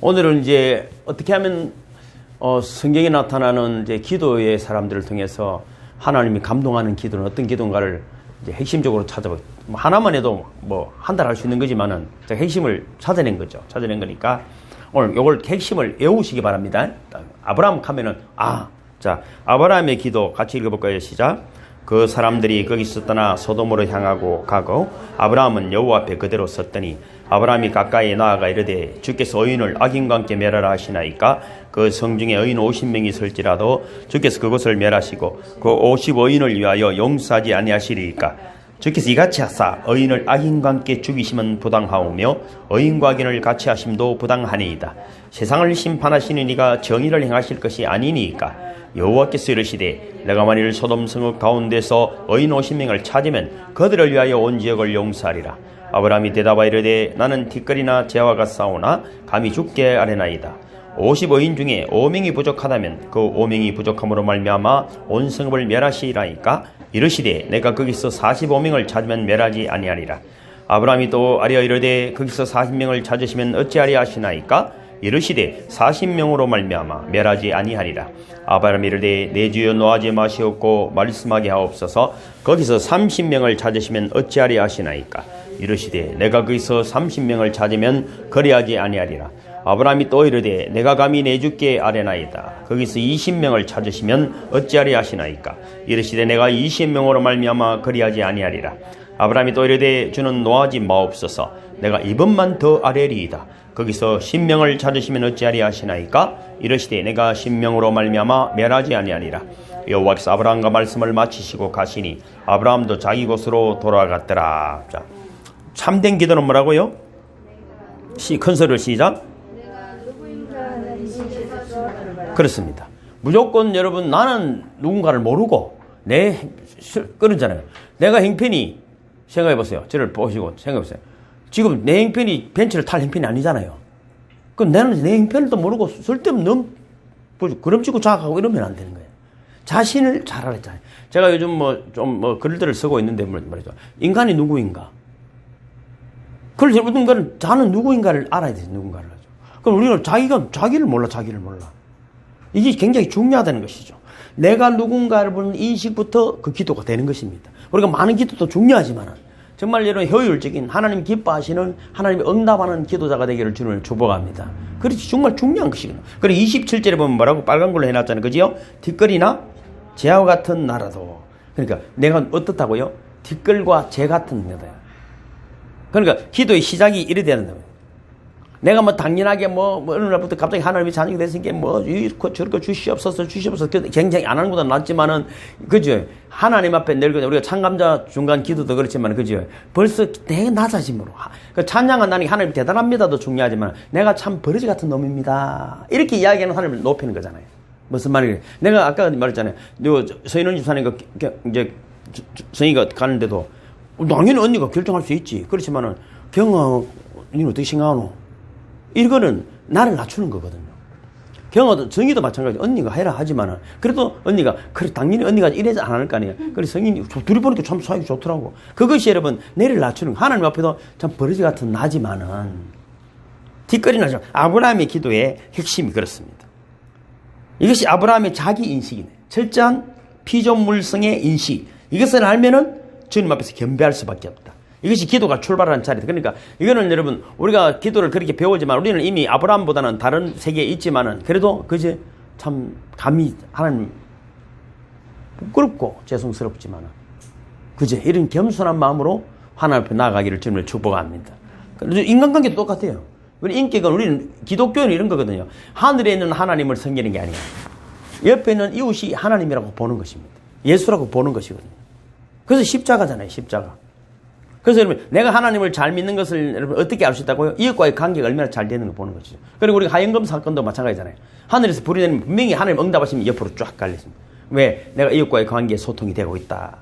오늘은 이제 어떻게 하면 성경에 나타나는 이제 기도의 사람들을 통해서 하나님이 감동하는 기도는 어떤 기도인가를 이제 핵심적으로 찾아보. 하나만 해도 뭐 한 달 할 수 있는 거지만은 핵심을 찾아낸 거죠. 찾아낸 거니까 오늘 요걸 핵심을 외우시기 바랍니다. 아브라함 하면은 자 아브라함의 기도 같이 읽어볼까요? 시작. 그 사람들이 거기서 떠나 소돔으로 향하고 가고 아브라함은 여호와 앞에 그대로 섰더니 아브라함이 가까이 나아가 이르되 주께서 의인을 악인과 함께 멸하라 하시나이까 그 성중에 의인 50명이 설지라도 주께서 그것을 멸하시고 그 55인을 위하여 용서하지 아니하시리이까 주께서 이같이 하사 의인을 악인과 함께 죽이심은 부당하오며 의인과 악인을 같이 하심도 부당하니이다. 세상을 심판하시는 이가 정의를 행하실 것이 아니니이까 여호와께서 이르시되 내가 만일 소돔 성읍 가운데서 의인 50명을 찾으면 그들을 위하여 온 지역을 용서하리라. 아브라함이 대답하여 이르되 나는 티끌이나 재화가 싸우나 감히 죽게 아뢰나이다. 55인 중에 5명이 부족하다면 그 5명이 부족함으로 말미암아 온 성읍을 멸하시리라니까 이르시되 내가 거기서 45명을 찾으면 멸하지 아니하리라. 아브라함이 또 아뢰어 이르되 거기서 40명을 찾으시면 어찌하리 하시나이까 이르시되 40명으로 말미암아 멸하지 아니하리라. 아브라함이 이르되 내 주여 노하지 마시옵고 말씀하게 하옵소서. 거기서 30명을 찾으시면 어찌하리 하시나이까 이르시되 내가 거기서 30명을 찾으면 거리하지 아니하리라. 아브라함이 또 이르되 내가 감히 내 주께 아뢰나이다. 거기서 20명을 찾으시면 어찌하리 하시나이까 이르시되 내가 20명으로 말미암아 거리하지 아니하리라. 아브라함이 또 이르되 주는 노하지 마옵소서. 내가 이번만 더 아뢰리이다. 거기서 10명을 찾으시면 어찌하리 하시나이까 이르시되 내가 10명으로 말미암아 멸하지 아니하리라. 여호와께서 아브라함과 말씀을 마치시고 가시니 아브라함도 자기 곳으로 돌아갔더라. 자, 참된 기도는 뭐라고요? 큰 소리로 시작. 그렇습니다. 무조건 여러분 나는 누군가를 모르고 그러잖아요. 내가 형편이 생각해보세요. 저를 보시고 생각해보세요. 지금 내 형편이 벤츠를 탈 형편이 아니잖아요. 그럼 나는 내 형편도 모르고 쓸데없는 그럼지고 자각하고 이러면 안 되는 거예요. 자신을 잘 알았잖아요. 제가 요즘 글들을 쓰고 있는데 말이죠. 인간이 누구인가? 그걸 누군가는 자는 누구인가를 알아야 돼요. 누군가를. 그럼 우리는 자기를 몰라. 이게 굉장히 중요하다는 것이죠. 내가 누군가를 보는 인식부터 그 기도가 되는 것입니다. 우리가 많은 기도도 중요하지만 정말 이런 효율적인 하나님 기뻐하시는 하나님이 응답하는 기도자가 되기를 주님을 축복합니다. 그렇지 정말 중요한 것이거든요. 그리고 27절에 보면 뭐라고 빨간 걸로 해놨잖아요. 그지요? 티끌이나 재와 같은 나라도. 그러니까 내가 어떻다고요? 티끌과 재 같은 나라야. 그러니까 기도의 시작이 이래 되는 거예요. 내가 당연하게 어느 날부터 갑자기 하나님이 자녀가 됐으니까 저렇게 주시옵소서 굉장히 안 하는 것보다 낫지만은, 그죠? 하나님 앞에 늘 우리가 참감자 중간 기도도 그렇지만, 그죠? 벌써 내 나 자신으로. 찬양은 나는 하나님 대단합니다도 중요하지만, 내가 참 버러지 같은 놈입니다. 이렇게 이야기하는 하나님을 높이는 거잖아요. 무슨 말이에요? 내가 아까 말했잖아요. 서인원 집사님과 이제 성희가 가는데도, 당연히 언니가 결정할 수 있지. 그렇지만은, 경아, 니는 어떻게 생각하노? 이거는 나를 낮추는 거거든요. 경아도, 성희도 마찬가지. 언니가 해라 하지만은, 그래도 언니가, 그래, 당연히 언니가 이래지 안 할 거 아니에요. 그래서 성인이, 둘이 보니까 참 사이가 좋더라고. 그것이 여러분, 내를 낮추는 거. 하나님 앞에도 참 버러지 같은 나지만은, 뒷거리 나죠. 아브라함의 기도의 핵심이 그렇습니다. 이것이 아브라함의 자기 인식이네. 철저한 피조물성의 인식. 이것을 알면은 주님 앞에서 겸비할 수밖에 없다. 이것이 기도가 출발하는 자리다. 그러니까 이거는 여러분 우리가 기도를 그렇게 배우지만 우리는 이미 아브라함보다는 다른 세계에 있지만은 그래도 그제 참 감히 하나님 부끄럽고 죄송스럽지만은 그제 이런 겸손한 마음으로 하나님 앞에 나아가기를 주님을 축복합니다. 인간관계도 똑같아요. 우리 인격은 우리는 기독교는 이런 거거든요. 하늘에 있는 하나님을 섬기는 게 아니에요. 옆에 있는 이웃이 하나님이라고 보는 것입니다. 예수라고 보는 것이거든요. 그래서 십자가잖아요. 십자가. 그래서 여러분, 내가 하나님을 잘 믿는 것을 여러분 어떻게 알 수 있다고요? 이웃과의 관계가 얼마나 잘 되는 거 보는 거죠. 그리고 우리가 하연금 사건도 마찬가지잖아요. 하늘에서 불이 내리면 분명히 하나님 응답하시면 옆으로 쫙 갈렸습니다. 왜? 내가 이웃과의 관계에 소통이 되고 있다.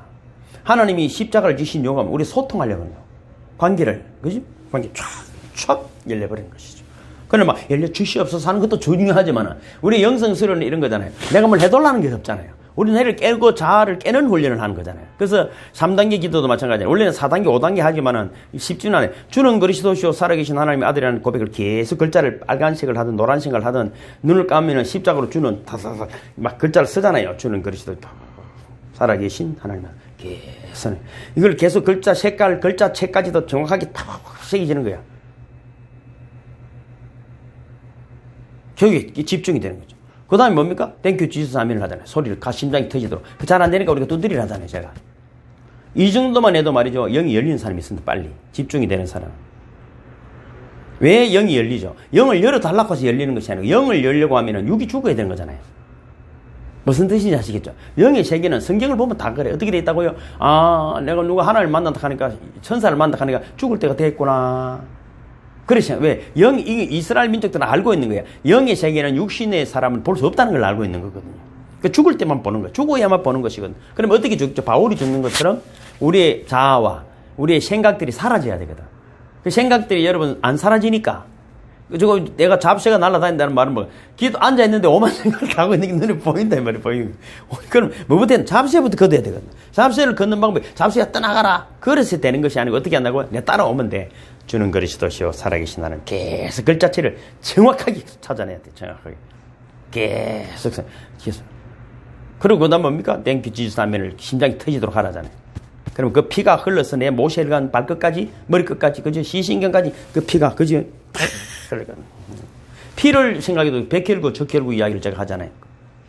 하나님이 십자가를 주신 이유가 우리 소통하려면요. 관계를, 그지? 관계 쫙 열려버리는 것이죠. 그러나 막 열려 주시옵소서 하는 것도 중요하지만 우리 영성스러운 이런 거잖아요. 내가 뭘 해달라는 게 없잖아요. 우리는 해를 깨고 자아를 깨는 훈련을 하는 거잖아요. 그래서 3단계 기도도 마찬가지예요. 원래는 4단계, 5단계 하지만은 쉽지는 않아요. 주는 그리스도시요 살아계신 하나님의 아들이라는 고백을 계속 글자를 빨간색을 하든 노란색을 하든 눈을 감으면 십자가로 주는 막 글자를 쓰잖아요. 주는 그리스도 살아계신 하나님 계속 이걸 계속 글자 색깔, 글자 책까지도 정확하게 탁 새겨지는 거야. 저기 집중이 되는 거죠. 그 다음에 뭡니까? 땡큐 지수스 아멘을 하잖아요. 소리를 심장이 터지도록. 잘 안 되니까 우리가 두드리를 하잖아요, 제가. 이 정도만 해도 말이죠. 영이 열리는 사람이 있습니다, 빨리. 집중이 되는 사람. 왜 영이 열리죠? 영을 열어달라고 해서 열리는 것이 아니고, 영을 열려고 하면은 육이 죽어야 되는 거잖아요. 무슨 뜻인지 아시겠죠? 영의 세계는 성경을 보면 다 그래. 어떻게 돼 있다고요? 아, 내가 누가 하나님을 만난다 하니까, 천사를 만난다 하니까 죽을 때가 됐구나. 그렇죠. 왜? 이스라엘 민족들은 알고 있는 거예요. 영의 세계는 육신의 사람은 볼 수 없다는 걸 알고 있는 거거든요. 그러니까 죽을 때만 보는 거예요. 죽어야만 보는 것이거든요. 그럼 어떻게 죽죠? 바울이 죽는 것처럼 우리의 자아와 우리의 생각들이 사라져야 되거든. 그 생각들이 여러분 안 사라지니까. 저거 내가 잡새가 날아다닌다는 말은 뭐, 기도 앉아있는데 오만 생각을 하고 있는 게 눈에 보인다, 이 말이 보이는 거예요. 그럼 뭐부터 잡새부터 걷어야 되거든. 잡새를 걷는 방법이 잡새가 떠나가라. 그래서 되는 것이 아니고 어떻게 한다고? 내가 따라오면 돼. 주는 그리스도시요 살아계신 하나님 계속 글자체를 정확하게 찾아내야 돼. 정확하게 계속. 그리고 그 다음 뭡니까? 땡큐 지수스 아멘을 심장이 터지도록 하라잖아요. 그럼 그 피가 흘러서 내 모세혈관 발끝까지 머리끝까지 그죠? 시신경까지 그 피가 그죠? 피를 생각해도 백혈구 적혈구 이야기를 제가 하잖아요.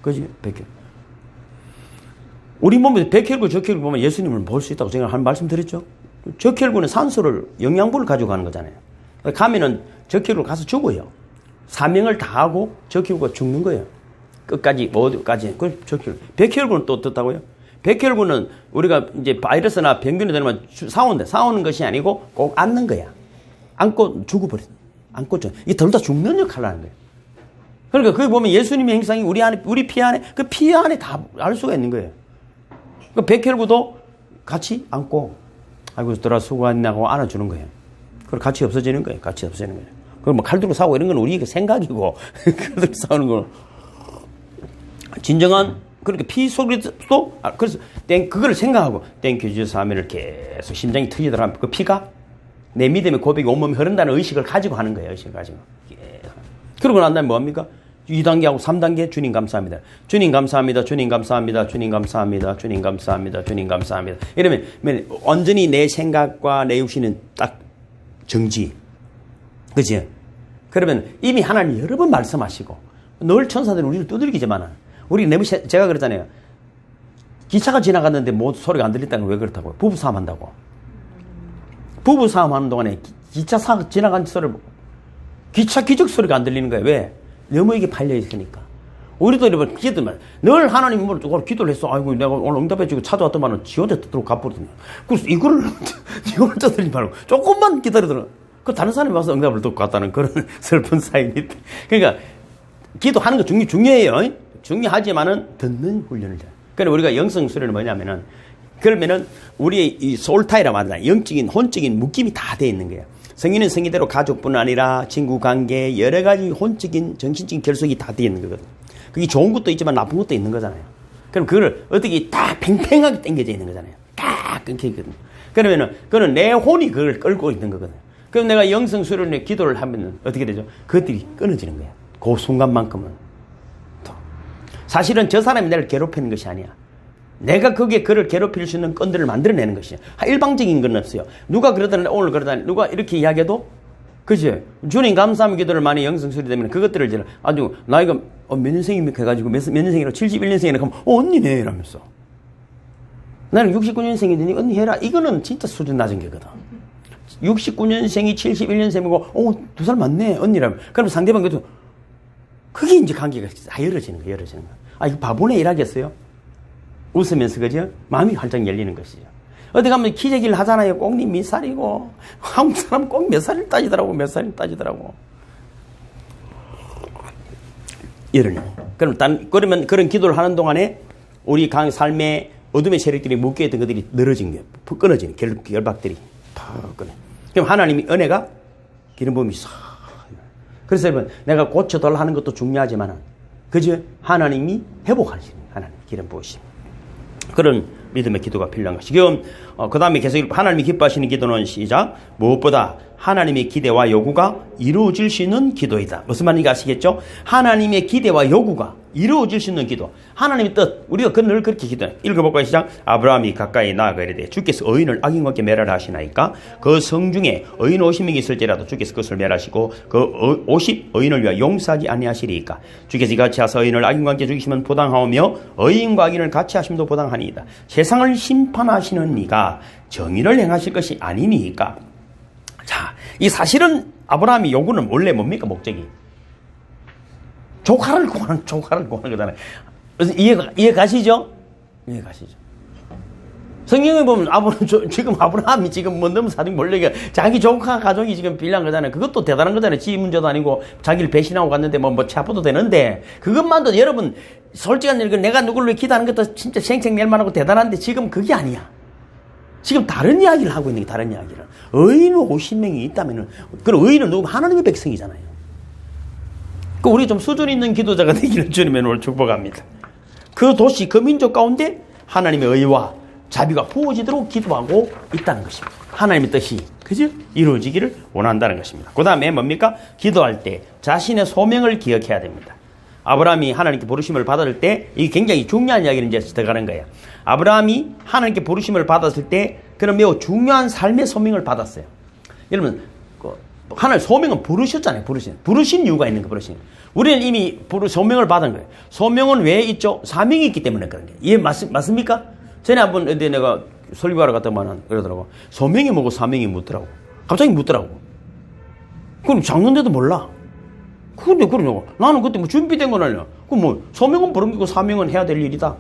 그죠? 백혈. 우리 몸에서 백혈구 적혈구 보면 예수님을 볼 수 있다고 제가 한 말씀 드렸죠. 적혈구는 산소를, 영양분을 가지고 가는 거잖아요. 가면은 적혈구를 가서 죽어요. 사명을 다하고 적혈구가 죽는 거예요. 끝까지, 모두까지. 그 적혈구. 백혈구는 또 어떻다고요? 백혈구는 우리가 이제 바이러스나 병균이 되면 싸우는 것이 아니고 꼭 앉는 거야. 앉고 죽어버려. 앉고 죽어. 이게 둘 다 죽는 역할을 하는 거예요. 그러니까 거기 보면 예수님의 행상이 우리 피 안에, 그 피 안에 다 알 수가 있는 거예요. 그 백혈구도 같이 앉고 아이고, 들어 수고했냐고 안아주는 거예요. 그리고 같이 없어지는 거예요. 같이 없어지는 거예요. 그리고 뭐 칼 들고 싸우고 이런 건 우리의 생각이고, 그들 싸우는 건. 진정한, 그렇게 피 속에도, 그래서, 그걸 생각하고, 땡큐 지수스 아멘을 계속 심장이 터지더라. 그 피가 내 믿음의 고백이 온몸에 흐른다는 의식을 가지고 하는 거예요. 의식을 가지고. 그러고 난 다음에 뭐합니까? 2단계하고 3단계 주님 감사합니다. 주님 감사합니다. 주님 감사합니다. 주님 감사합니다. 주님 감사합니다. 주님 감사합니다. 이러면 완전히 내 생각과 내 육신은 딱 정지. 그치? 그러면 이미 하나님 여러 번 말씀하시고 늘 천사들이 우리를 두들기지만 우리 너무 제가 그랬잖아요. 기차가 지나갔는데 뭐 소리가 안 들렸다는 건 왜 그렇다고요? 부부싸움 한다고. 부부싸움 하는 동안에 기차 지나간 소리를 기차 기적 소리가 안 들리는 거예요. 왜? 너무 이게 팔려 있으니까. 우리도 이러면 기도만 늘 하나님을 기도를 했어. 아이고 내가 오늘 응답해주고 찾아왔더만은 지 혼자 듣도록 가버리더니. 그래서 이거를 떠들지 말고 조금만 기다리더라. 그 다른 사람이 와서 응답을 듣고 갔다는 그런 슬픈 사연이. 그러니까 기도하는 거 중요해요. 중요하지만은 듣는 훈련을 해. 그러니까 우리가 영성 수련은 뭐냐면은 그러면은 우리의 이 솔타이라고 하잖아요. 영적인 혼적인 묶임이 다 돼 있는 거예요. 성인은 성인대로 가족뿐 아니라 친구 관계 여러 가지 혼적인 정신적인 결속이 다 되어 있는 거거든. 그게 좋은 것도 있지만 나쁜 것도 있는 거잖아요. 그럼 그걸 어떻게 딱 팽팽하게 당겨져 있는 거잖아요. 딱 끊겨 있거든. 그러면은 그거는 내 혼이 그걸 끌고 있는 거거든. 그럼 내가 영성 수련의 기도를 하면은 어떻게 되죠? 그것들이 끊어지는 거야. 그 순간만큼은. 사실은 저 사람이 나를 괴롭히는 것이 아니야. 내가 거기에 그를 괴롭힐 수 있는 건들을 만들어내는 것이야. 일방적인 건 없어요. 누가 그러더니 오늘 그러더니 누가 이렇게 이야기해도 그치? 주님 감사함 기도를 많이 영성수리 되면 그것들을 이제 아주 나이가 몇 년생입니까 해가지고 몇 년생이라고 71년생이라 하면 언니네 이러면서 나는 69년생인데 언니 해라. 이거는 진짜 수준 낮은 게거든. 69년생이 71년생이고 2살 맞네 언니라면 그럼 상대방도 그게 이제 관계가 다 열어지는 거야. 아 이거 바보네 이라겠어요? 웃으면서 그죠? 마음이 활짝 열리는 것이죠. 어디 가면 기저귀를 하잖아요. 꼭 니 몇 살이고 한국 사람 꼭 몇 살을 따지더라고. 그러면 그런 기도를 하는 동안에 우리 삶의 어둠의 세력들이 묶여있던 것들이 늘어진 거예요. 끊어지는 결박들이 탁 끊어. 그럼 하나님이 은혜가 기름 부음이 싹. 그래서 여러분 내가 고쳐달라 하는 것도 중요하지만 그죠? 하나님이 회복하시는 거예요. 하나님 기름 부으심. 그런 믿음의 기도가 필요한 것이고, 그 다음에 계속 하나님이 기뻐하시는 기도는 시작. 무엇보다 하나님의 기대와 요구가 이루어질 수 있는 기도이다. 무슨 말인지 아시겠죠? 하나님의 기대와 요구가 이루어질 수 있는 기도. 하나님의 뜻, 우리가 늘 그렇게 기도해. 읽어볼까요? 시작. 아브라함이 가까이 나아가 이르되 주께서 의인을 악인과 멸하라 하시나이까 그 성중에 의인 50명이 있을지라도 주께서 그것을 멸하시고 그 50 의인을 위하여 용서하지 아니하시리이까 주께서 같이 하사 의인을 악인과 함께 죽이시면 부당하오며 의인과 악인을 같이 하심도 부당하니이다. 세상을 심판하시는 이가 정의를 행하실 것이 아니니까. 자, 이 사실은 아브라함이 요구는 원래 뭡니까? 목적이 조카를 구하는 거잖아요. 그래서 이해 가시죠? 이해 가시죠? 성경에 보면 지금 아브라함이 지금 뭐 너무 사진 몰래 자기 조카 가족이 지금 빌려한 거잖아요. 그것도 대단한 거잖아요. 지 문제도 아니고 자기를 배신하고 갔는데 뭐 체포도 되는데 그것만도 여러분 솔직한 일 내가 누구를 위해 기도하는 것도 진짜 생색낼만하고 대단한데 지금 그게 아니야. 지금 다른 이야기를 하고 있는 게 다른 이야기를. 의인 50명이 있다면은 그 의인은 누구? 하나님의 백성이잖아요. 그 우리 좀 수준 있는 기도자가 되기를 주님의 오늘 축복합니다. 그 도시, 그 민족 가운데 하나님의 의와 자비가 부어지도록 기도하고 있다는 것입니다. 하나님의 뜻이 그죠? 이루어지기를 원한다는 것입니다. 그 다음에 뭡니까? 기도할 때 자신의 소명을 기억해야 됩니다. 아브라함이 하나님께 부르심을 받을 때 이게 굉장히 중요한 이야기를 이제 들어가는 거예요. 아브라함이 하나님께 부르심을 받았을 때 그런 매우 중요한 삶의 소명을 받았어요. 여러분 하나님 소명은 부르셨잖아요. 부르신 이유가 있는 거 부르신. 우리는 이미 소명을 받은 거예요. 소명은 왜 있죠? 사명이 있기 때문에 그런 게. 이해 맞습니까? 전에 한번 내가 설교하러 갔더만 그러더라고. 소명이 뭐고 사명이 묻더라고. 갑자기 묻더라고. 그럼 장로인데도 몰라. 근데 그러냐고. 나는 그때 뭐 준비된 건 아니야. 그럼 뭐 소명은 부른 거고 사명은 해야 될 일이다.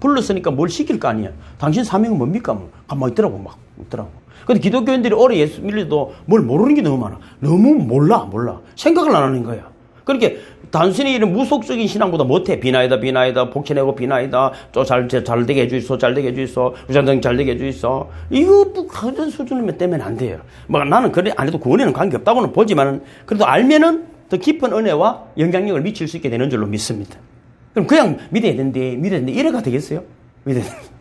불렀으니까 뭘 시킬 거 아니야. 당신 사명은 뭡니까? 뭐 가만히 있더라고. 막 있더라고. 근데 기독교인들이 오래 예수 믿어도 뭘 모르는 게 너무 많아. 너무 몰라. 생각을 안 하는 거야. 그렇게 단순히 이런 무속적인 신앙보다 못해. 비나이다. 복채내고 비나이다. 또 잘 되게 해주있어. 우장장 잘 되게 해주있어. 이거 그런 수준이면 때문에 안 돼요. 뭐 나는 그래 안 해도 구원에는 관계없다고는 보지만은 그래도 알면은 더 깊은 은혜와 영향력을 미칠 수 있게 되는 줄로 믿습니다. 그럼 그냥 믿어야 되는데 이래가 되겠어요? 믿어야 되는데.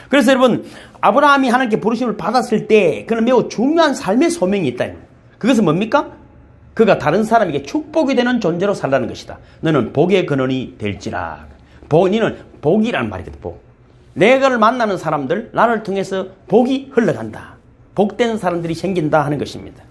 그래서 여러분 아브라함이 하나님께 부르심을 받았을 때 그는 매우 중요한 삶의 소명이 있다. 그것은 뭡니까? 그가 다른 사람에게 축복이 되는 존재로 살라는 것이다. 너는 복의 근원이 될지라. 너는 복이라는 말이거든. 복. 내가를 만나는 사람들 나를 통해서 복이 흘러간다. 복된 사람들이 생긴다 하는 것입니다.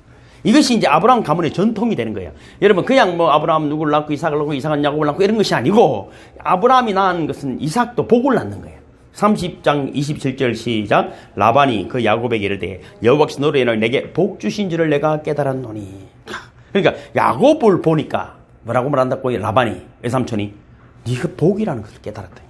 이것이 이제 아브라함 가문의 전통이 되는 거예요. 여러분 그냥 뭐 아브라함 누구를 낳고 이삭을 낳고 이삭은 야곱을 낳고 이런 것이 아니고 아브라함이 낳은 것은 이삭도 복을 낳는 거예요. 30장 27절 시작. 라반이 그 야곱에게 이르되 여호와께서 너로 인하여 내게 복 주신 줄을 내가 깨달았노니. 그러니까 야곱을 보니까 뭐라고 말한다고 라반이 외삼촌이 네가 복이라는 것을 깨달았다.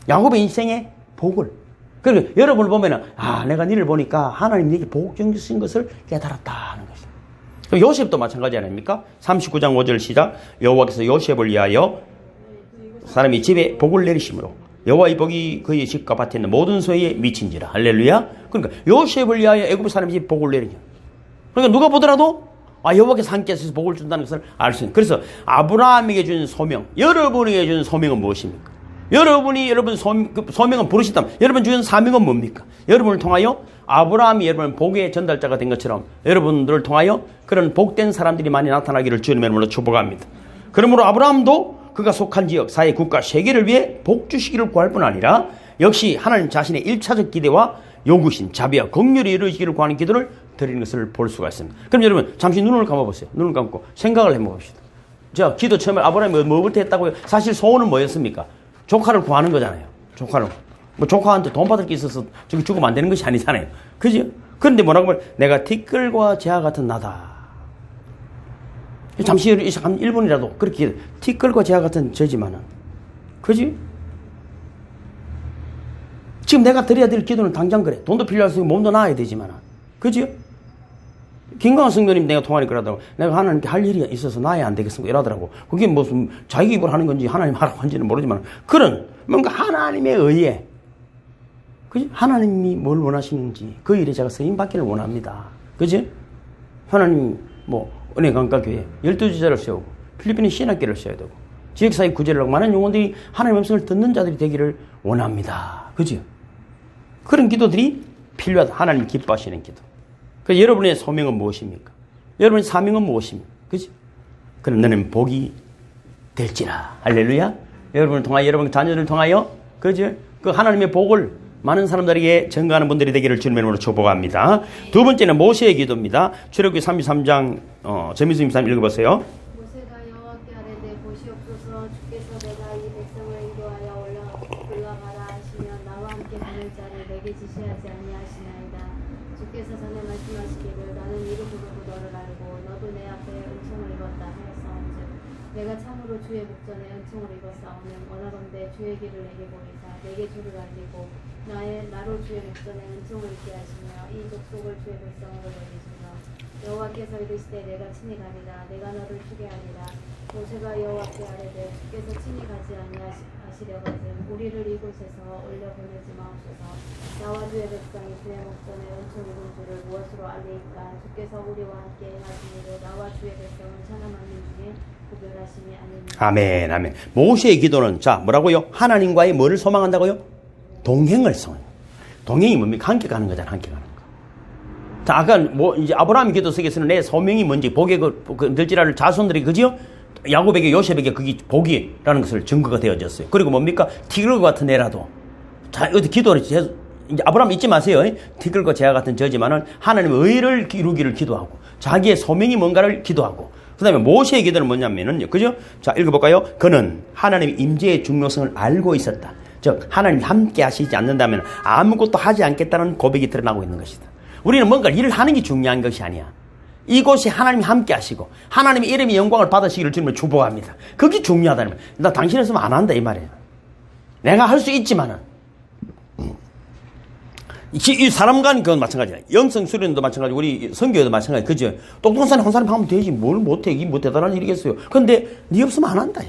야곱의 인생의 복을. 그러니까 여러분을 보면은 내가 니를 보니까 하나님 네게 복 주신 것을 깨달았다 하는 것이다. 요셉도 마찬가지 아닙니까? 39장 5절 시작. 여호와께서 요셉을 위하여 사람이 집에 복을 내리심으로 여호와의 복이 그의 집과 밭에 있는 모든 소유에 미친지라. 할렐루야. 그러니까 요셉을 위하여 애굽 사람이 집에 복을 내리죠. 그러니까 누가 보더라도 여호와께서 함께하셔서 복을 준다는 것을 알 수 있는. 그래서 아브라함에게 준 소명, 여러분에게 준 소명은 무엇입니까? 여러분 소명은 부르셨다면 여러분 주신 사명은 뭡니까? 여러분을 통하여 아브라함이 여러분 복의 전달자가 된 것처럼 여러분들을 통하여 그런 복된 사람들이 많이 나타나기를 주님의 이름으로 축복합니다. 그러므로 아브라함도 그가 속한 지역, 사회, 국가, 세계를 위해 복 주시기를 구할 뿐 아니라 역시 하나님 자신의 1차적 기대와 요구신, 자비와 긍휼이 이루어지기를 구하는 기도를 드리는 것을 볼 수가 있습니다. 그럼 여러분 잠시 눈을 감아보세요. 눈을 감고 생각을 해봅시다. 자, 기도 처음에 아브라함이 뭐부터 했다고요? 사실 소원은 뭐였습니까? 조카를 구하는 거잖아요. 조카를. 뭐 조카한테 돈 받을 게 있어서 저기 죽으면 안 되는 것이 아니잖아요. 그죠? 그런데 뭐라고 하면 내가 티끌과 재와 같은 나다. 잠시 한 1분이라도 그렇게 티끌과 재와 같은 저지만은. 그지? 지금 내가 드려야 될 기도는 당장 그래. 돈도 필요해서 몸도 나아야 되지만은. 그지? 김광환 성도님 내가 통화를 그러더라고. 내가 하나님께 할 일이 있어서 나야 안 되겠습니까? 이러더라고. 그게 무슨 자기 입으로 하는 건지 하나님 하라고 한지는 모르지만 그런 뭔가 하나님의 의에 그지? 하나님이 뭘 원하시는지 그 일에 제가 서임받기를 원합니다. 그지? 하나님이 뭐 은혜 강가 교회 12지자를 세우고 필리핀에 신학교를 세워야 되고 지역사회 구제를 하고 많은 영혼들이 하나님의 음성을 듣는 자들이 되기를 원합니다. 그죠? 그런 기도들이 필요하다. 하나님 기뻐하시는 기도. 그래서 여러분의 소명은 무엇입니까? 여러분의 사명은 무엇입니까? 그죠? 그럼 너는 복이 될지라. 할렐루야. 여러분을 통하여, 여러분 자녀들을 통하여, 그죠? 그 하나님의 복을 많은 사람들에게 전가하는 분들이 되기를 주님의 이름으로 축복합니다. 두 번째는 모세의 기도입니다. 출애굽기 33장, 재미있는 23 읽어보세요. 모세가 여호와께 아뢰되 보시옵소서 주께서 내가 이 백성을 인도하여 올라가라 하시면 나와 함께 보낼 자를 내게 지시하지 아니하시나이다. 주께서 전에 말씀하시기를 나는 이를 부르고 너를 알고 너도 내 앞에 은총을 입었다 하였사온즉 내가 참으로 주의 목전에 은총을 입었사오면 원하건대 주의 길을 내게 보이사 내게 주를 알리고 나로 주의 목전에 은총을 입게 하시며 이 족속을 주의 백성으로 내리소서. 여호와께서 이르시되 내가 친히 가리라 내가 너를 주게 하리라. 모세가 여호와께 아뢰되 주께서 친히 가지 아니하시려거든 우리를 이곳에서 올려 보내지 마옵소서. 나와 주의 백성이 주의 목전에 은총 입은 줄을 무엇으로 알리이까. 주께서 우리와 함께 하시니로 나와 주의 백성은 천하만민 중에 구별하심이 아니니라. 아멘, 아멘. 모세의 기도는 자 뭐라고요? 하나님과의 뭐를 소망한다고요? 동행을 소망. 동행이 뭡니까? 함께 가는 거잖아. 함께 가는 거. 자, 아까 이제 아브라함 기도 속에서는 내 소명이 뭔지 복의 늘지라를 자손들이 그지요? 야곱에게 요셉에게 그게 복이라는 것을 증거가 되어졌어요. 그리고 뭡니까? 티끌과 같은 애라도 자, 어디 기도를 이제 아브라함 잊지 마세요. 티끌과 재와 같은 저지만은 하나님의 의를 이루기를 기도하고 자기의 소명이 뭔가를 기도하고 그 다음에 모세의 기도는 뭐냐면은 그죠? 자, 읽어볼까요? 그는 하나님의 임재의 중요성을 알고 있었다. 즉 하나님이 함께 하시지 않는다면 아무것도 하지 않겠다는 고백이 드러나고 있는 것이다. 우리는 뭔가 일을 하는 게 중요한 것이 아니야. 이곳이 하나님이 함께 하시고 하나님의 이름의 영광을 받으시기를 주님을 축복합니다. 그게 중요하다는 거예요. 나 당신 했으면 안 한다 이 말이에요. 내가 할 수 있지만은 이 사람 간 그건 마찬가지야. 영성 수련도 마찬가지고 우리 선교도 마찬가지. 그죠? 똑똑한 사람 한 사람 하면 되지. 뭘 못해. 이게 뭐 대단한 일이겠어요. 근데 네 없으면 안 한다.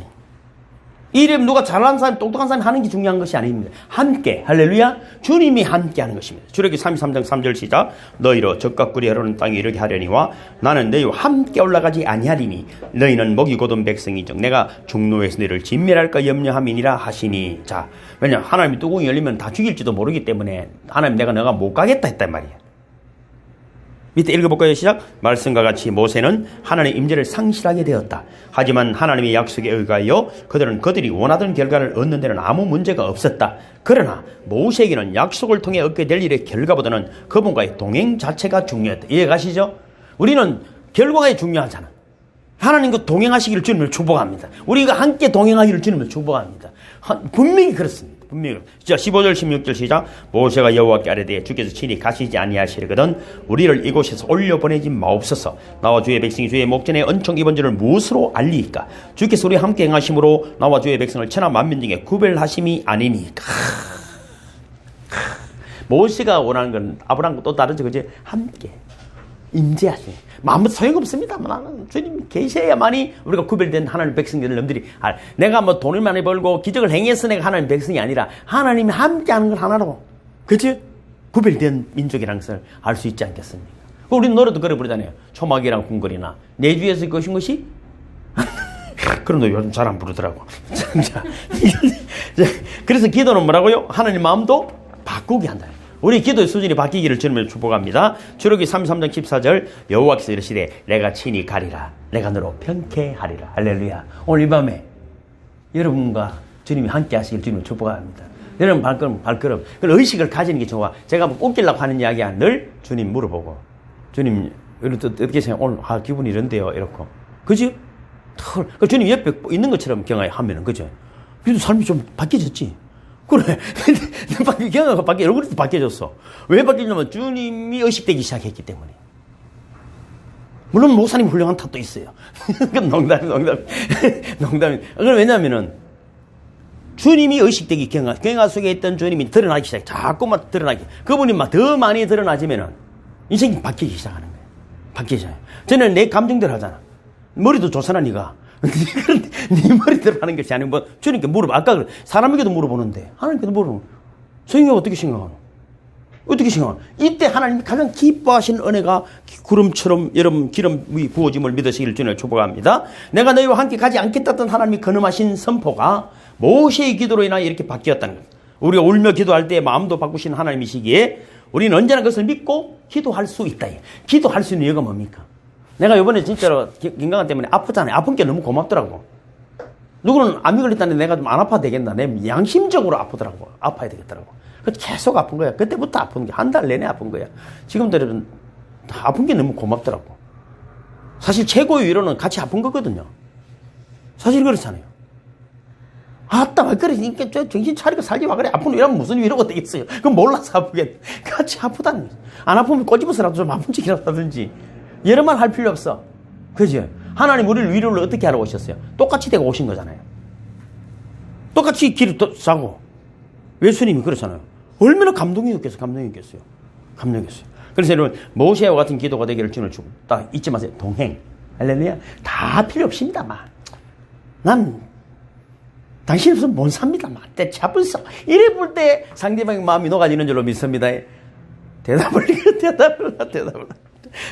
이름 누가 잘하는 사람, 똑똑한 사람이 하는 게 중요한 것이 아닙니다. 함께, 할렐루야. 주님이 함께 하는 것입니다. 출애굽기 33장 3절 시작. 너희로 적과 꿀이 흐르는 땅에 이르게 하려니와 나는 너희와 함께 올라가지 아니하리니 너희는 먹이 곧은 백성이즉 내가 중노에서 너희를 진멸할까 염려함이니라 하시니. 자, 왜냐 하나님이 뚜껑이 열리면 다 죽일지도 모르기 때문에 하나님 내가 못 가겠다 했단 말이야. 밑에 읽어볼까요? 시작. 말씀과 같이 모세는 하나님의 임재를 상실하게 되었다. 하지만 하나님의 약속에 의하여 그들이 원하던 결과를 얻는 데는 아무 문제가 없었다. 그러나 모세에게는 약속을 통해 얻게 될 일의 결과보다는 그분과의 동행 자체가 중요했다. 이해가시죠? 우리는 결과가 중요하잖아. 하나님과 동행하시기를 주님을 축복합니다. 우리가 함께 동행하기를 주님을 축복합니다. 분명히 그렇습니다. 분명히. 자, 15절 16절 시작. 모세가 여호와께 아뢰되 주께서 친히 가시지 아니하시려거든 우리를 이곳에서 올려보내지 마옵소서. 나와 주의 백성이 주의 목전에 은총 입은 줄을 무엇으로 알리이까. 주께서 우리와 함께 행하심으로 나와 주의 백성을 천하 만민 중에 구별하심이 아니니까. 모세가 원하는 건 아브라함과 또 다르죠. 그제 함께 임재하시. 아무 소용없습니다. 나는 주님 계셔야만이 우리가 구별된 하나님 백성들 놈들이 내가 뭐 돈을 많이 벌고 기적을 행해서 내가 하나님 백성이 아니라 하나님이 함께 하는 건 하나로 그치? 구별된 민족이라는 것을 알 수 있지 않겠습니까? 우리 노래도 그래 부르잖아요. 초막이랑 궁궐이나 내주에서 것인 것이 그런 노래 요즘 잘 안 부르더라고. 그래서 기도는 뭐라고요? 하나님 마음도 바꾸게 한다. 우리 기도의 수준이 바뀌기를 주님을 축복합니다. 출애굽기 33장 14절 여호와께서 이르시되 내가 친히 가리라 내가 너로 평쾌하리라. 할렐루야. 오늘 이 밤에 여러분과 주님이 함께 하시길 주님을 축복합니다. 여러분 발걸음 그 의식을 가지는 게 좋아. 제가 뭐 웃기려고 하는 이야기야. 늘 주님 물어보고 주님 어떻게 생각해? 오늘 기분이 이런데요. 이렇고 그지? 그 주님 옆에 있는 것처럼 경험하면은 그죠? 그래도 삶이 좀 바뀌어졌지. 그래. 경험가 얼굴이 바뀌어졌어. 왜 바뀌었냐면 주님이 의식되기 시작했기 때문에. 물론 목사님 훌륭한 탓도 있어요. 농담이. 왜냐면은 주님이 의식되기 경화 속에 있던 주님이 드러나기 시작해. 자꾸만 드러나기. 그분이 막 더 많이 드러나지면은 인생이 바뀌기 시작하는 거예요. 바뀌기 시작해요. 저는 내 감정대로 하잖아. 머리도 좋잖아, 네가. 네 머리대로 하는 것이 아니고, 뭐, 주님께 물어봐. 아까 사람에게도 물어보는데, 하나님께도 물어보는. 성경이 어떻게 생각하노? 어떻게 생각하나? 이때 하나님이 가장 기뻐하신 은혜가 구름처럼 여러분 기름이 부어짐을 믿으시기를 주님을 축복합니다. 내가 너희와 함께 가지 않겠다던 하나님이 근엄하신 선포가 모세의 기도로 인하여 이렇게 바뀌었다는 것. 우리가 울며 기도할 때 마음도 바꾸신 하나님이시기에 우리는 언제나 그것을 믿고 기도할 수 있다. 기도할 수 있는 이유가 뭡니까? 내가 이번에 진짜로 건강 때문에 아프잖아요. 아픈 게 너무 고맙더라고. 누구는 암이 걸렸다는데 내가 좀 안 아파도 되겠나. 내 양심적으로 아프더라고. 아파야 되겠더라고. 계속 아픈 거야. 그때부터 아픈 게 한 달 내내 아픈 거야. 지금들은 아픈 게 너무 고맙더라고. 사실 최고의 위로는 같이 아픈 거거든요. 사실 그렇잖아요. 아따 말 그래. 그러니까 정신 차리고 살지 마. 그래. 아픈 위로면 무슨 위로가 되겠어요. 그건 몰라서 아프겠네. 같이 아프다는 거지. 안 아프면 꼬집어서라도 좀 아픈 척이라도 하든지. 여러 말 할 필요 없어. 그죠? 하나님 우리를 위로를 어떻게 하러 오셨어요? 똑같이 되고 오신 거잖아요. 똑같이 길을 싸고. 예수님이 그렇잖아요. 얼마나 감동이었겠어요. 그래서 여러분 모세와 같은 기도가 되기를 주님을 주고 딱 잊지 마세요. 동행. 할렐루야. 다 필요 없습니다. 난 당신 없으면 못 삽니다. 때 잡을서 이래 볼 때 상대방의 마음이 녹아지는 줄로 믿습니다. 대답을.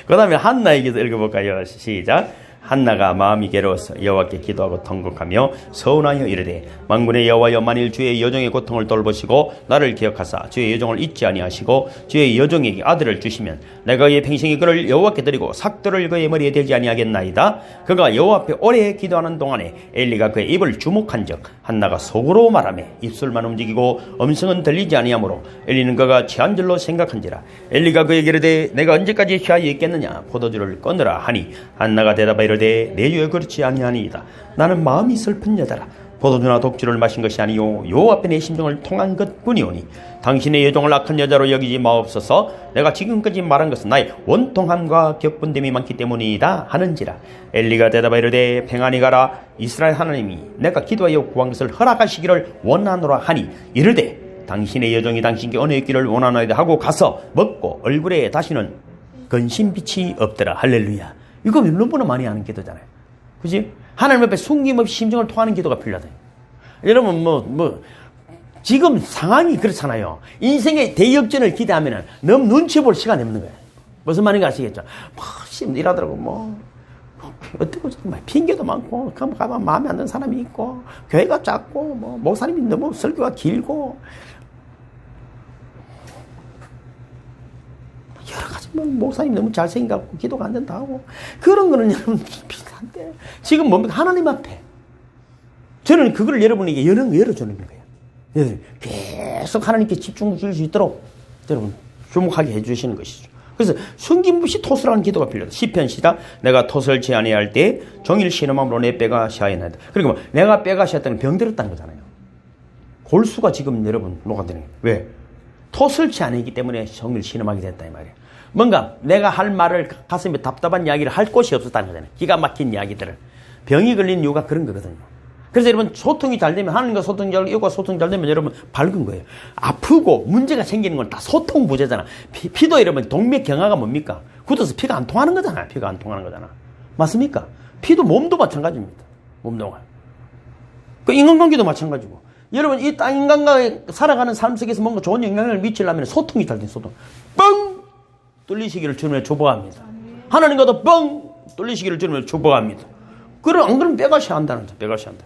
그 다음에 한나의 기도 읽어볼까요? 시작. 한나가 마음이 괴로워서 여호와께 기도하고 통곡하며 서운하여 이르되 만군의 여호와여 만일 주의 여종의 고통을 돌보시고 나를 기억하사 주의 여종을 잊지 아니하시고 주의 여종에게 아들을 주시면 내가 그의 평생에 그를 여호와께 드리고 삭도를 그의 머리에 대지 아니하겠나이다. 그가 여호와 앞에 오래 기도하는 동안에 엘리가 그의 입을 주목한즉 한나가 속으로 말하며 입술만 움직이고 음성은 들리지 아니하므로 엘리는 그가 취한 줄로 생각한지라. 엘리가 그에게 이르되 내가 언제까지 취하여 있겠느냐 포도주를 꺼내라 하니 한나가 대답하여 내 주여 그렇지 아니하니이다. 나는 마음이 슬픈 여자라. 포도주나 독주를 마신 것이 아니요 요 앞에 내 심정을 통한 것뿐이오니 당신의 여종을 악한 여자로 여기지 마옵소서. 내가 지금까지 말한 것은 나의 원통함과 격분됨이 많기 때문이다 하는지라. 엘리가 대답하여 이르되 평안히 가라. 이스라엘 하나님이 내가 기도하여 구한 것을 허락하시기를 원하노라 하니 이르되 당신의 여종이 당신께 은혜 있기를 원하나이다 하고 가서 먹고 얼굴에 다시는 근심빛이 없더라. 할렐루야. 이거 너무나 많이 하는 기도잖아요. 그지? 하나님 앞에 숨김없이 심정을 통하는 기도가 필요하다. 여러분, 지금 상황이 그렇잖아요. 인생의 대역전을 기대하면 너무 눈치 볼 시간이 없는 거예요. 무슨 말인가 아시겠죠? 일하더라고, 어떻게, 핑계도 많고, 가면 마음에 안 드는 사람이 있고, 교회가 작고, 목사님이 너무 설교가 길고, 여러 가지 목사님 너무 잘생겨갖고 기도가 안 된다 하고 그런 거는 여러분 비슷한데 지금 뭡니까? 하나님 앞에 저는 그걸 여러분에게 열어주는 거예요. 계속 하나님께 집중 줄 수 있도록 여러분 주목하게 해주시는 것이죠. 그래서 숨김없이 토설하는 기도가 필요하다. 시편 시작. 내가 토설치 아니할 때 종일 신음함으로 내 뼈가 샤이나이다. 그러니까 내가 뼈가 샤였다는 병들었다는 거잖아요. 골수가 지금 여러분 녹아드는 거예요. 왜? 토설치 아니기 때문에 종일 신음하게 됐다 이 말이에요. 뭔가 내가 할 말을 가슴에 답답한 이야기를 할 곳이 없었다는 거잖아요. 기가 막힌 이야기들을. 병이 걸린 이유가 그런 거거든요. 그래서 여러분 소통이 잘 되면 하나님과 소통이 잘 되고 이웃과 소통이 잘 되면 여러분 밝은 거예요. 아프고 문제가 생기는 건 다 소통 부재잖아. 피도 여러분 동맥경화가 뭡니까? 굳어서 피가 안 통하는 거잖아요. 피가 안 통하는 거잖아. 맞습니까? 피도 몸도 마찬가지입니다. 몸도. 그 인간관계도 마찬가지고. 여러분 이 땅 인간과 살아가는 삶 속에서 뭔가 좋은 영향을 미치려면 소통이 잘 된 소통. 뻥 뚫리시기를 주님을 축복합니다. 하나님과도 뻥 뚫리시기를 주님을 축복합니다. 그럼 안 그러면 뼈가 샤한다는 거죠. 뼈가 샤한다.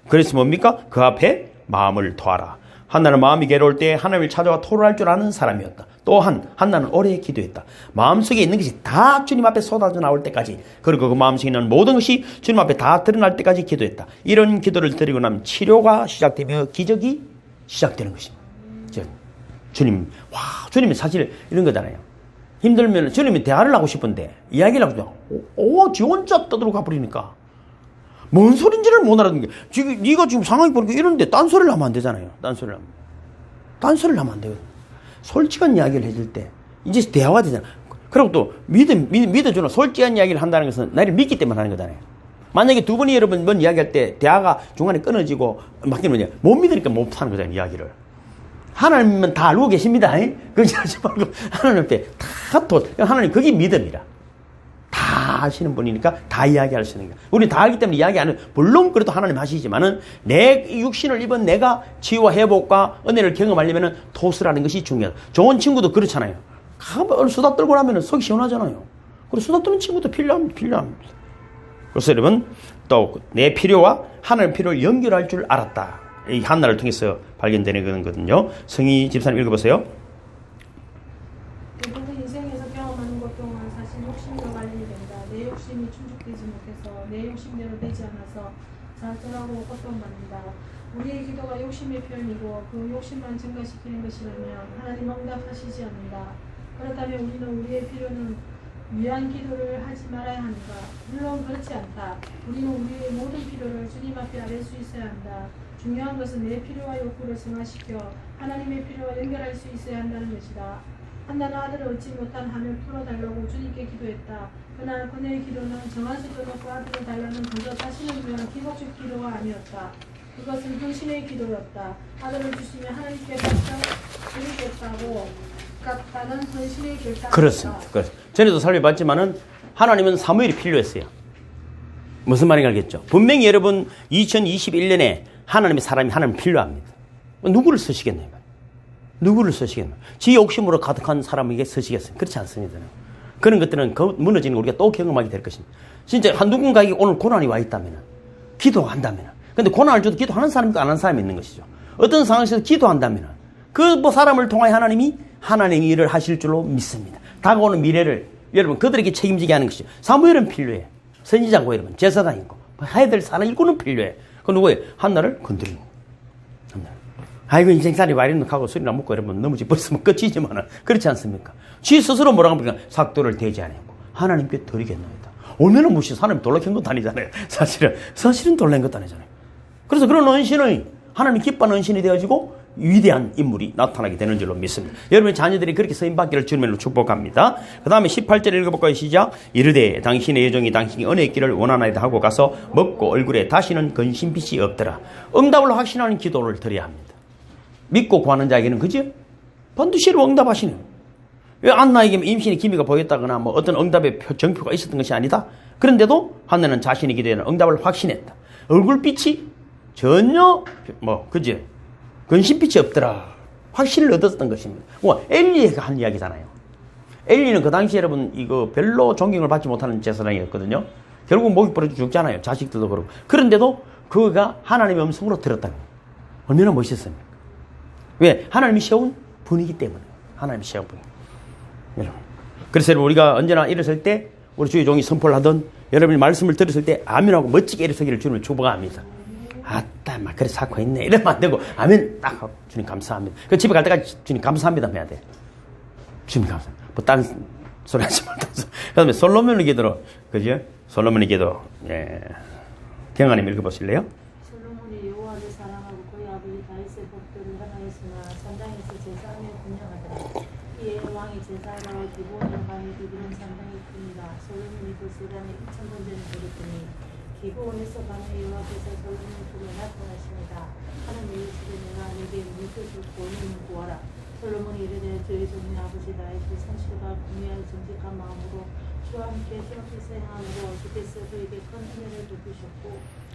그래서 뭡니까? 그 앞에 마음을 토하라. 한나는 마음이 괴로울 때 하나님을 찾아와 토로할 줄 아는 사람이었다. 또한 한나는 오래 기도했다. 마음속에 있는 것이 다 주님 앞에 쏟아져 나올 때까지, 그리고 그 마음속에 있는 모든 것이 주님 앞에 다 드러날 때까지 기도했다. 이런 기도를 드리고 나면 치료가 시작되며 기적이 시작되는 것입니다. 주님이 사실 이런 거잖아요. 힘들면 주님이 대화를 하고 싶은데 이야기를 하고 싶어. 지 혼자 떠들고 가버리니까 뭔 소린지를 못 알아듣는 게, 지금 네가 지금 상황이 보니까 이런데 딴소리를 하면 안 되잖아요. 딴소리를 하면 안 되거든. 솔직한 이야기를 해줄 때 이제 대화가 되잖아. 그리고 또 믿어주는 솔직한 이야기를 한다는 것은 나를 믿기 때문에 하는 거잖아요. 만약에 두 분이 여러분 뭔 이야기할 때 대화가 중간에 끊어지고 막히면 못 믿으니까 못 하는 거잖아요. 이야기를. 하나님은 다 알고 계십니다. 그렇지 하지 말고 하나님 앞에 하나님 그게 믿음이라. 다 다 아시는 분이니까 다 이야기할 수 있는 거야. 우리 다 알기 때문에 이야기 안 해요. 물론 그래도 하나님 하시지만은 내 육신을 입은 내가 치유와 회복과 은혜를 경험하려면은 토스라는 것이 중요하다. 좋은 친구도 그렇잖아요. 수다 떨고 나면은 속이 시원하잖아요. 그리고 수다 떠는 친구도 필요합니다. 그래서 여러분, 또 내 필요와 하나님 필요를 연결할 줄 알았다. 이 한나를 통해서 발견되는 거거든요. 성희 집사님 읽어보세요. 대부분 인생에서 경험하는 것 동안 사실 욕심과 관련이 된다. 내 욕심이 충족되지 못해서 내 욕심대로 되지 않아서 좌절하고 고통받는다. 우리의 기도가 욕심의 표현이고 그 욕심만 증가시키는 것이라면 하나님 응답하시지 않는다. 그렇다면 우리는 우리의 필요는 위한 기도를 하지 말아야 하는가? 물론 그렇지 않다. 우리는 우리의 모든 필요를 주님 앞에 아뢰 수 있어야 한다. 중요한 것은 내 필요와 욕구를 승화시켜 하나님의 필요와 연결할 수 있어야 한다는 것이다. 한나는 아들을 얻지 못한 한을 풀어달라고 주님께 기도했다. 그러나 그녀의 기도는 정한 수도 놓고 아들을 달라는 그저 자신을 위한 기복적 기도가 아니었다. 그것은 헌신의 기도였다. 아들을 주시면 하나님께 답장 드리겠다고 같다는 헌신의 결단이었다. 그렇습니다. 전에도 살펴봤지만은 하나님은 사무엘이 필요했어요. 무슨 말인가 알겠죠? 분명히 여러분 2021년에 하나님의 사람이 하나님 필요합니다. 누구를 쓰시겠나요? 누구를 쓰시겠나요? 지 욕심으로 가득한 사람에게 쓰시겠어요? 그렇지 않습니다. 그런 것들은 무너지는 걸 우리가 또 경험하게 될 것입니다. 진짜 누군가에게 오늘 고난이 와 있다면 기도한다면 근데 고난을 줘도 기도하는 사람이 있고 안 하는 사람이 있는 것이죠. 어떤 상황에서 기도한다면 그 사람을 통하여 하나님이 하나님의 일을 하실 줄로 믿습니다. 다가오는 미래를 여러분 그들에게 책임지게 하는 것이죠. 사무엘은 필요해. 선지자고 여러분 제사장 있고 해야 될 사람 일꾼은 필요해. 그 누구예요? 한나를 건드리는 거예요. 아이고 인생살이 와이리는 하고 술이나 먹고 여러분 넘어지 버렸으면 끝이지만은 그렇지 않습니까? 지 스스로 뭐라고 합니까? 삭도를 대지 않고 하나님께 드리겠나이다. 오면은 무시 사람이 돌려캔 것도 아니잖아요. 사실은 돌려낸 것도 아니잖아요. 그래서 그런 은신의 하나님 기뻐하는 은신이 되어지고 위대한 인물이 나타나게 되는 줄로 믿습니다. 여러분의 자녀들이 그렇게 쓰임받기를 주님으로 축복합니다. 그 다음에 18절 읽어볼까요? 시작. 이르되 당신의 여종이 당신이 은혜의 길을 원하나이다 하고 가서 먹고 얼굴에 다시는 근심빛이 없더라. 응답을 확신하는 기도를 드려야 합니다. 믿고 구하는 자에게는 그죠? 반드시 응답하시는. 왜 안나에게 임신의 기미가 보였다거나 뭐 어떤 응답의 정표가 있었던 것이 아니다. 그런데도 한나는 자신이 기도에는 응답을 확신했다. 얼굴빛이 전혀 그죠? 근심빛이 없더라. 확신을 얻었던 것입니다. 엘리가 한 이야기잖아요. 엘리는 그 당시 여러분 이거 별로 존경을 받지 못하는 제사장이었거든요. 결국 목이 부러져 죽잖아요. 자식들도 그렇고. 그런데도 그가 하나님의 음성으로 들었다는 거예요. 얼마나 멋있었습니까? 왜? 하나님이 세운 분이기 때문에. 하나님이 세운 분. 여러분. 그래서 여러분 우리가 언제나 일어설 때 우리 주의 종이 선포를 하던 여러분이 말씀을 들었을 때 아멘하고 멋지게 일어서기를 주님을 축복합니다. 아따, 막, 그래, 사고 있네. 이러면 안 되고, 아멘, 딱 하고, 주님 감사합니다. 그 집에 갈 때까지 주님 감사합니다. 해야 돼. 주님 감사합니다. 뭐, 딴 소리 하지 말고. 그 다음에 솔로몬의 기도로, 그죠? 솔로몬의 기도, 예. 경아님 읽어보실래요? 솔로몬이 여호와를 사랑하고 그의 아버지 다윗의 법도를 행하였으나 산당에서 제사하며 분양하더라. 이에 왕이 제사하러 기브온의 강에 이르는 산당이 큽니다. 솔로몬이 그 세단에 2,000번 전에 드렸더니 기브온에서 밤에 여호와께서 솔로몬의 품에 나타나십니다. 하나님의 일시에 내가 내게 물을 줄 권위를 구하라. 솔로몬이 이르되 저의 종의 아버지 다윗이 성실과 공의하여 정직한 마음으로 주와 함께 기업에서 행함으로 주께서 그에게 큰 은혜를 베푸셨고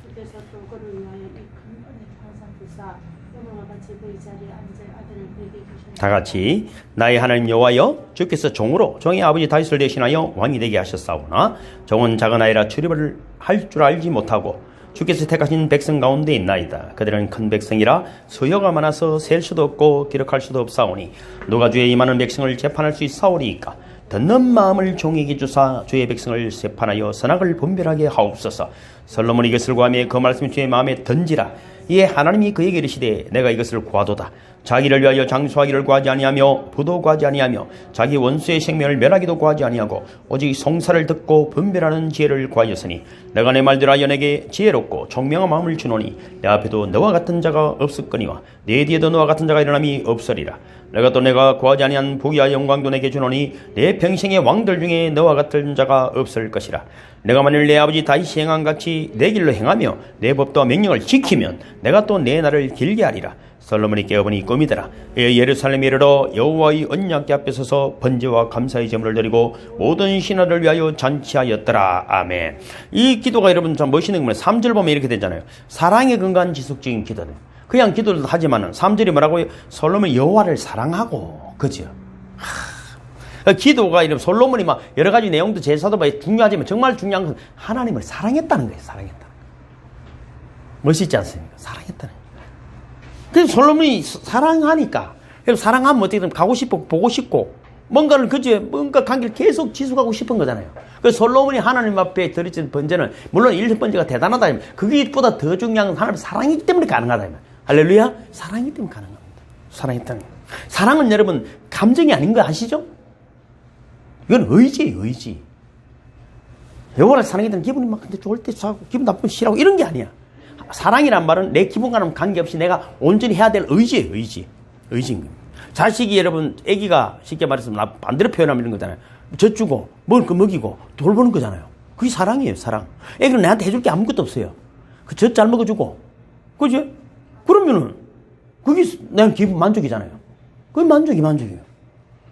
주께서 또 그를 위하여 이 큰 은혜를 항상 부사 여호와 같이 그의 자리에 앉을 아들을 그에게 주셨다. 다 같이 나의 하나님 여호와여 주께서 종으로 종의 아버지 다윗을 대신하여 왕이 되게 하셨사오나 종은 작은 아이라 출입을 할 줄 알지 못하고 주께서 택하신 백성 가운데 있나이다. 그들은 큰 백성이라 수요가 많아서 셀 수도 없고 기록할 수도 없사오니 누가 주의 임하는 백성을 재판할 수 있사오리이까. 듣는 마음을 종에게 주사 주의 백성을 재판하여 선악을 분별하게 하옵소서. 솔로몬이 이것을 구하며 그 말씀이 주의 마음에 던지라. 이에 하나님이 그에게 이르시되 내가 이것을 구하도다. 자기를 위하여 장수하기를 구하지 아니하며 부도 구하지 아니하며 자기 원수의 생명을 멸하기도 구하지 아니하고 오직 송사를 듣고 분별하는 지혜를 구하였으니 내가 내 말대로 하여 내게 지혜롭고 총명한 마음을 주노니 내 앞에도 너와 같은 자가 없을거니와 내 뒤에도 너와 같은 자가 일어남이 없으리라. 내가 구하지 아니한 부귀와 영광도 내게 주노니 내 평생의 왕들 중에 너와 같은 자가 없을 것이라. 내가 만일 내 아버지 다윗이 행한 같이 내 길로 행하며 내 법도와 명령을 지키면 내가 또 내 날을 길게 하리라. 솔로몬이 깨어보니 꿈이더라. 예루살렘에 이르러 여호와의 언약궤 앞에 서서 번제와 감사의 제물을 드리고 모든 신하를 위하여 잔치하였더라. 아멘. 이 기도가 여러분 참 멋있는 겁니다. 3절 보면 이렇게 되잖아요. 사랑에 근거한 지속적인 기도는 그냥 기도도 하지만은 3절이 뭐라고요? 솔로몬이 여호와를 사랑하고, 그죠? 기도가 이런 솔로몬이 막 여러 가지 내용도 제사도 중요하지만 정말 중요한 건 하나님을 사랑했다는 거예요. 사랑했다. 멋있지 않습니까? 사랑했다는 거예요. 그래서 솔로몬이 사랑하니까, 그래서 사랑하면 어떻게든 가고 싶고 보고 싶고 뭔가를 그저 뭔가 관계를 계속 지속하고 싶은 거잖아요. 그래서 솔로몬이 하나님 앞에 드려진 번제는 물론 1번제가 대단하다. 그게보다 더 중요한 건 하나님 사랑이기 때문에 가능하다. 할렐루야. 사랑이기 때문에 가능합니다. 사랑했다는 거예요. 사랑은 여러분 감정이 아닌 거 아시죠? 이건 의지예요. 의지. 여호와를 사랑했다는 기분이 막 근데 좋을 때 좋아하고 기분 나쁘면 싫어하고 이런 게 아니야. 사랑이란 말은 내 기분과는 관계없이 내가 온전히 해야 될 의지예요. 의지. 의지인 겁니다. 자식이 여러분 애기가 쉽게 말해서 반대로 표현하면 이런 거잖아요. 젖주고 먹을 거 먹이고 돌보는 거잖아요. 그게 사랑이에요. 사랑. 애기는 내한테 해줄 게 아무것도 없어요. 그 젖 잘 먹어주고 그죠? 그러면은 그게 내 기분 만족이잖아요. 그게 만족이에요.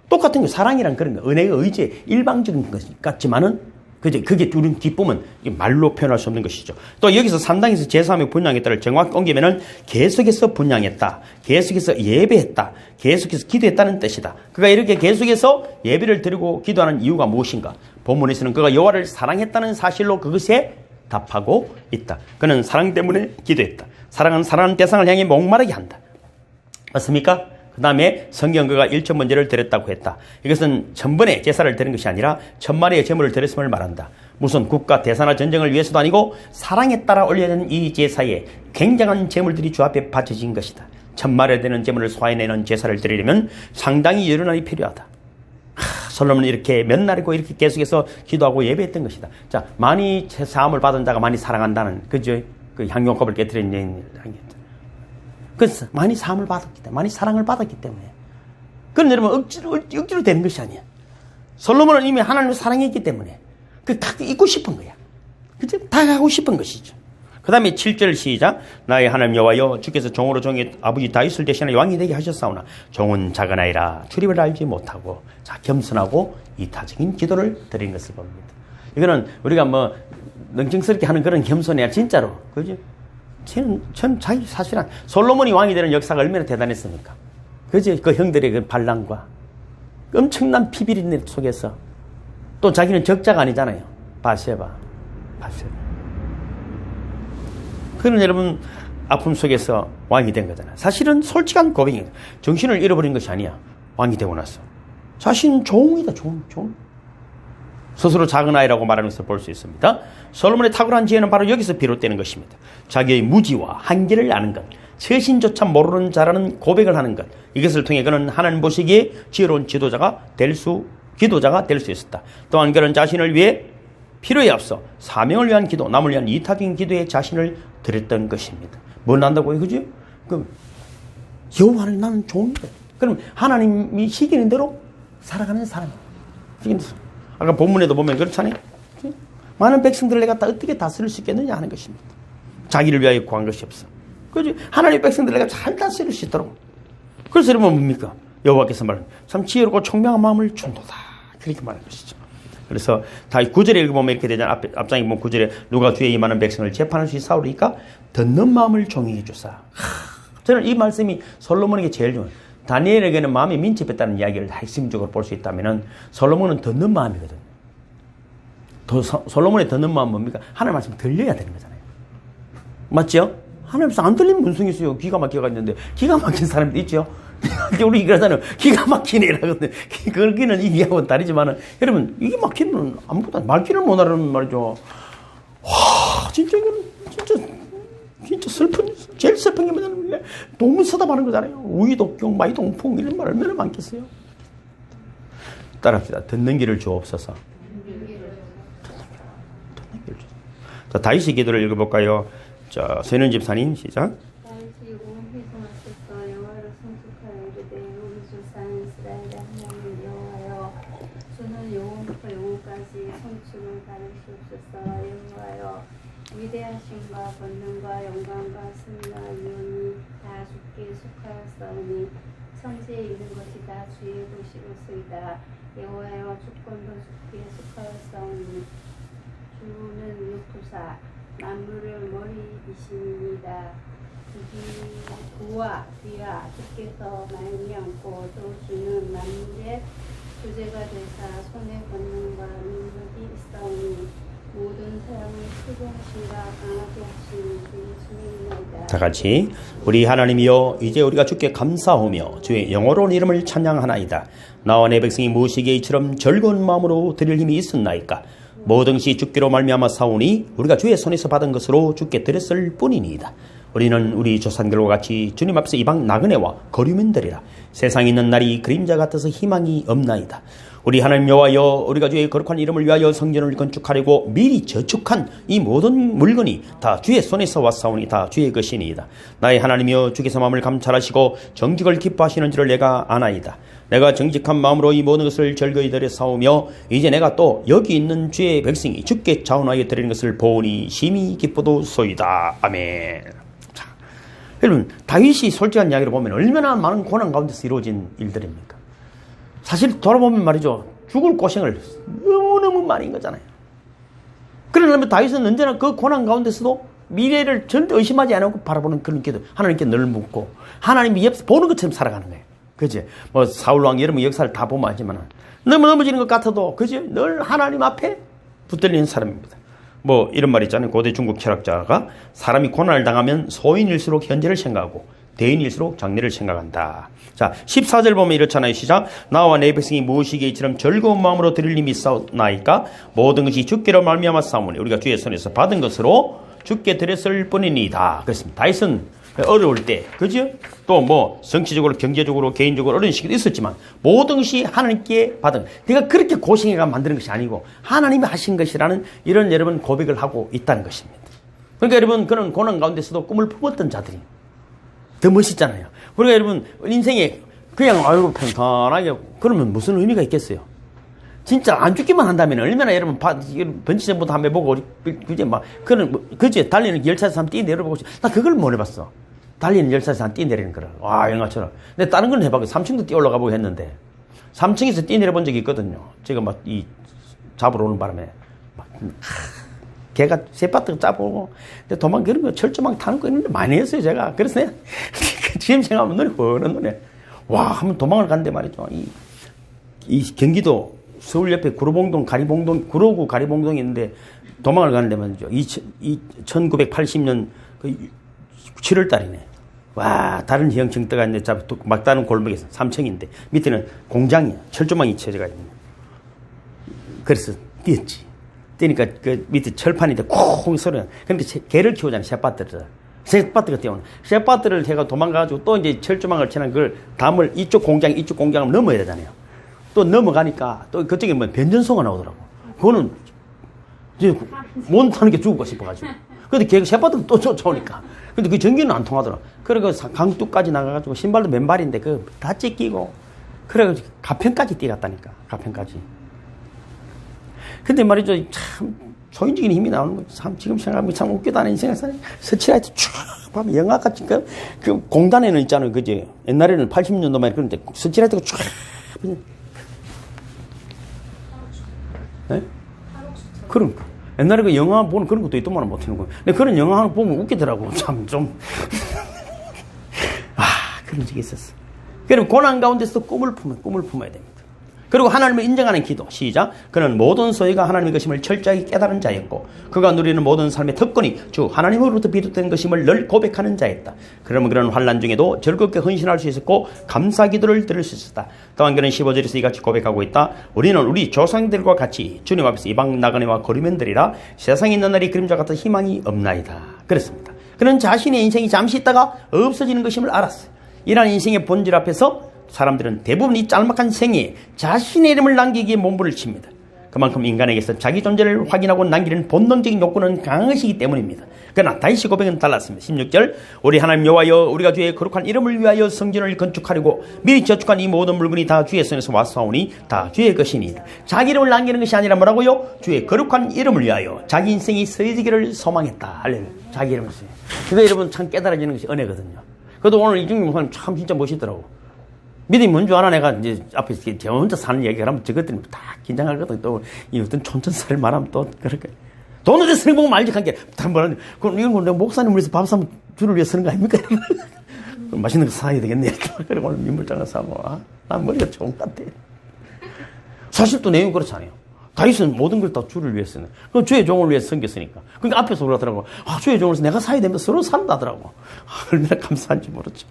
똑같은 거 사랑이란 그런 거 은혜의 의지의 일방적인 것 같지만은 그게 우린 기쁨은 말로 표현할 수 없는 것이죠. 또 여기서 산당에서 제사하며 분양했다를 정확히 옮기면은 계속해서 분양했다, 계속해서 예배했다, 계속해서 기도했다는 뜻이다. 그가 이렇게 계속해서 예배를 드리고 기도하는 이유가 무엇인가? 본문에서는 그가 여호와를 사랑했다는 사실로 그것에 답하고 있다. 그는 사랑 때문에 기도했다. 사랑은 사랑하는 대상을 향해 목마르게 한다. 맞습니까? 그 다음에 성경 그가 1,000번제를 드렸다고 했다. 이것은 1000번의 제사를 드린 것이 아니라 1000마리의 제물을 드렸음을 말한다. 무슨 국가 대사나 전쟁을 위해서도 아니고 사랑에 따라 올려진 이 제사에 굉장한 제물들이 주 앞에 바쳐진 것이다. 1000마리 되는 제물을 소화해내는 제사를 드리려면 상당히 여러 날이 필요하다. 솔로몬은 이렇게 몇 날이고 이렇게 계속해서 기도하고 예배했던 것이다. 자, 많이 사함을 받은 자가 많이 사랑한다는 그죠? 그 향용컵을 깨뜨린 여인을 그래서 많이 사함을 받았기 때문에, 많이 사랑을 받았기 때문에. 그건 여러분 억지로 되는 것이 아니야. 솔로몬은 이미 하나님을 사랑했기 때문에 다 잊고 싶은 거야. 그죠? 다 하고 싶은 것이죠. 그 다음에 7절 시작. 나의 하나님 여호와여, 주께서 종으로 종의 아버지 다윗을 대신하여 왕이 되게 하셨사오나 종은 작은 아이라 출입을 알지 못하고, 자, 겸손하고 이타적인 기도를 드린 것을 봅니다. 이거는 우리가 뭐 능청스럽게 하는 그런 겸손이야, 진짜로. 그죠? 전 자기 사실은 솔로몬이 왕이 되는 역사가 얼마나 대단했습니까? 그죠? 그 형들의 그 반란과 엄청난 피비린내 속에서 또 자기는 적자가 아니잖아요. 바세바. 그는 여러분 아픔 속에서 왕이 된 거잖아요. 사실은 솔직한 고백이에요. 정신을 잃어버린 것이 아니야. 왕이 되고 나서 자신은 종이다. 종. 스스로 작은 아이라고 말하는 것을 볼 수 있습니다. 솔로몬의 탁월한 지혜는 바로 여기서 비롯되는 것입니다. 자기의 무지와 한계를 아는 것, 처신조차 모르는 자라는 고백을 하는 것, 이것을 통해 그는 하나님 보시기에 지혜로운 기도자가 될 수 있었다. 또한 그는 자신을 위해 필요에 앞서 사명을 위한 기도, 남을 위한 이타적인 기도에 자신을 드렸던 것입니다. 뭘 한다고요? 그죠? 여호와를 나는 종이다. 그럼 하나님이 시키는 대로 살아가는 사람. 아까 본문에도 보면 그렇잖아요. 많은 백성들을 내가 다 어떻게 다스릴 수 있겠느냐 하는 것입니다. 자기를 위하여 구한 것이 없어. 그죠? 하나님의 백성들을 내가 잘 다스릴 수 있도록. 그래서 여러분 뭡니까? 여호와께서 말합니다. 참 지혜롭고 총명한 마음을 준도다. 그렇게 말하는 것이죠. 그래서 다 9절에 읽어보면 이렇게 되잖아요. 앞장에 보면 9절에 누가 주의 임하는 백성을 재판할 수 있사오리까 듣는 마음을 종이게 주사. 저는 이 말씀이 솔로몬에게 제일 좋아요. 다니엘에게는 마음이 민첩했다는 이야기를 핵심적으로 볼 수 있다면 솔로몬은 듣는 마음이거든. 솔로몬의 듣는 마음은 뭡니까? 하나님 말씀 들려야 되는 거잖아요. 맞죠? 하나님 말씀 안 들리면 문성이 있어요. 기가 막혀가 있는데 기가 막힌 사람도 있죠. 우리 그러잖아요. 기가 막힌 애라거든요. 그렇기는 이게하고는 다르지만은 여러분 이게 막히면 아무것도 말귀를 못 하는 말이죠. 와 진짜 이거는 진짜 제일 슬픈 게 뭐냐면 동문 서답하는 거잖아요. 우이독경, 마이동풍 이런 말 얼마나 많겠어요. 따라합시다. 듣는 길을 주옵소서. 듣는 길을 주옵소서. 자, 다윗의 기도를 읽어볼까요? 자, 세는 집사님 시작. 다윗이 온 회성하셔서 여호와를 송축하여 이르되 우리 주 산 이스라엘의 하나님 여호와여, 주는 영원부터 영원까지 송축을 받으시옵소서. 여호와여, 위대하심과 권능과 영광과 승리와 위엄이 다 다 주께 속하였사오니 천지에 있는 것이 다 주의 것이로소이다. 여호와여 주권도 주께 속하였사오니 주는 육투사 만물을 머리이시니이다. 부와 귀와 주께서 말미암고 또 주는 만물의 주제가 되사 손의 권능과 능력이 있사오니 모든 사람을 크게 하시라 강하게 하시는 주 예수님이니이다. 다 같이 우리 하나님이여 이제 우리가 주께 감사하며 주의 영어로운 이름을 찬양하나이다. 나와 내 백성이 무엇이기에 이처럼 즐거운 마음으로 드릴 힘이 있었나이까. 모든 것이 주께로 말미암아 사오니 우리가 주의 손에서 받은 것으로 주께 드렸을 뿐이니이다. 우리는 우리 조상들과 같이 주님 앞에서 이방 나그네와 거류민들이라. 세상에 있는 날이 그림자 같아서 희망이 없나이다. 우리 하나님 여호와여 우리가 주의 거룩한 이름을 위하여 성전을 건축하려고 미리 저축한 이 모든 물건이 다 주의 손에서 왔사오니 다 주의 것이니이다. 나의 하나님이여 주께서 마음을 감찰하시고 정직을 기뻐하시는 줄을 내가 아나이다. 내가 정직한 마음으로 이 모든 것을 즐거이 드려 사오며 이제 내가 또 여기 있는 주의 백성이 주께 자원하여 드리는 것을 보니 심히 기쁘도소이다. 아멘. 자, 여러분 다윗이 솔직한 이야기를 보면 얼마나 많은 고난 가운데서 이루어진 일들입니까? 사실 돌아보면 말이죠. 죽을 고생을 너무너무 많이 한 거잖아요. 그러려면 다윗은 언제나 그 고난 가운데서도 미래를 절대 의심하지 않고 바라보는 그런 기도, 하나님께 늘 묻고 하나님이 옆에서 보는 것처럼 살아가는 거예요. 그지? 뭐 사울왕 여러분 역사를 다 보면 알지만 넘어지는 것 같아도 그지? 늘 하나님 앞에 붙들리는 사람입니다. 뭐 이런 말 있잖아요. 고대 중국 철학자가 사람이 고난을 당하면 소인일수록 현재를 생각하고 대인일수록 장래를 생각한다. 자, 14절 보면 이렇잖아요. 시작. 나와 내 백성이 무엇이기에 이처럼 즐거운 마음으로 드릴 힘이 있사오나이까 모든 것이 주께로 말미암아 싸우니 우리가 주의 손에서 받은 것으로 주께 드렸을 뿐이니이다. 그렇습니다. 다윗은 어려울 때, 그죠? 또 뭐 정치적으로, 경제적으로, 개인적으로 어려운 시기도 있었지만 모든 것이 하나님께 받은, 내가 그렇게 고생해가 만드는 것이 아니고 하나님이 하신 것이라는 이런 여러분 고백을 하고 있다는 것입니다. 그러니까 여러분 그런 고난 가운데서도 꿈을 품었던 자들이 더 멋있잖아요. 우리가 여러분 인생에 그냥 아이고 평탄하게 그러면 무슨 의미가 있겠어요? 진짜 안 죽기만 한다면 얼마나 여러분 번지점부터 한번 해보고 그제 막 그런 그제 달리는 열차에서 한번 뛰내려보고 나 그걸 못 해봤어. 달리는 열차에서 한번 뛰내리는 거를 와 영화처럼. 근데 다른 건 해봤고 3층도 뛰어 올라가 보고 했는데 3층에서 뛰내려본 적이 있거든요. 제가 막 이 잡으러 오는 바람에 막 개가 쇠바닥 짜보고 근데 도망 그런 거 철조망 타는 거 있는데 많이 했어요 제가. 그래서 지금 생각하면 눈이 훤한 눈에 와 한번 도망을 갔는데 말이죠. 이 경기도 서울 옆에 구로봉동 가리봉동 구로구 가리봉동이 있는데 도망을 가는데 말이죠. 1980년 그 7월 달이네. 와 다른 지형층 떠가 있는데 막다른 골목에서 3층인데 밑에는 공장이야. 철조망이 쳐져가 있는. 그래서 뛰었지. 뛰니까 그 밑에 철판인데 콩 소리가. 그러니까 개를 키우잖아요. 쇠바트를. 쇠바트가 뛰어오는. 쇠바트를 제가 도망가가지고 또 이제 철조망을 치는 그걸 담을 이쪽 공장을 넘어야 되잖아요. 또 넘어가니까 또 그쪽에 뭐 변전소가 나오더라고. 그거는 이제 못 타는 게 죽을까 싶어가지고. 근데 걔가 쇠바트를 또 쫓아오니까. 근데 그 전기는 안 통하더라. 그래가 강둑까지 나가가지고 신발도 맨발인데 그 다 찢기고. 그래가지고 가평까지 뛰어갔다니까. 가평까지. 근데 말이죠. 참 초인적인 힘이 나오는 거 참 지금 생각하면 참 웃기다는 인생을 사는 서치라이트 쭉 보면 영화같이 그 공단에는 있잖아요. 그지? 옛날에는 80년도만 그런데 서치라이트가 쭉 네? 그런 거. 옛날에 그 영화 보는 그런 것도 있더만 못하는 거예요. 근데 그런 영화 하나 보면 웃기더라고. 참 좀. 그런 적이 있었어. 그럼 고난 가운데서 꿈을 품어야 됩니다. 그리고 하나님을 인정하는 기도. 시작. 그는 모든 소유가 하나님의 것임을 철저히 깨달은 자였고 그가 누리는 모든 삶의 특권이 주 하나님으로부터 비롯된 것임을 늘 고백하는 자였다. 그러면 그런 환난 중에도 즐겁게 헌신할 수 있었고 감사 기도를 드릴 수 있었다. 또한 그는 15절에서 이같이 고백하고 있다. 우리는 우리 조상들과 같이 주님 앞에서 이방 나그네와 거류민들이라 세상에 있는 날이 그림자 같은 희망이 없나이다. 그렇습니다. 그는 자신의 인생이 잠시 있다가 없어지는 것임을 알았어요. 이러한 인생의 본질 앞에서 사람들은 대부분 이 짤막한 생애에 자신의 이름을 남기기에 몸부림칩니다. 그만큼 인간에게서 자기 존재를 확인하고 남기는 본능적인 욕구는 강하시기 때문입니다. 그러나 다윗의 고백은 달랐습니다. 16절 우리 하나님 여호와여 우리가 주의 거룩한 이름을 위하여 성전을 건축하려고 미리 저축한 이 모든 물건이 다 주의 손에서 왔사오니 다 주의 것이니이다. 자기 이름을 남기는 것이 아니라 뭐라고요? 주의 거룩한 이름을 위하여 자기 인생이 쓰여지기를 소망했다. 할렐루야. 자기 이름을 쓰여. 그래서 여러분 참 깨달아지는 것이 은혜거든요. 그래도 오늘 이중기 목사님 참 진짜 멋있더라고. 믿음이 뭔 줄 알아? 내가 이제 앞에서 저 혼자 사는 얘기를 하면 저것들이 다 긴장하거든. 또 이 어떤 촌천살을 말하면 또 그렇게. 돈을 쓰는 보면 알직한 게, 한번, 그럼 이건 내가 목사님 위해서 밥 사면 주를 위해 쓰는 거 아닙니까? 맛있는 거 사야 되겠네. 그리고 오늘 민물장을 사면, 난 머리가 좋은 것 같아. 사실 또 내용이 그렇잖아요. 다윗은 모든 걸 다 주를 위해 쓰는. 그 주의 종을 위해 섬겼으니까. 그러니까 앞에서 그러더라고. 주의 종을 위해서 내가 사야 되면 서로 산다더라고. 얼마나 감사한지 모르죠.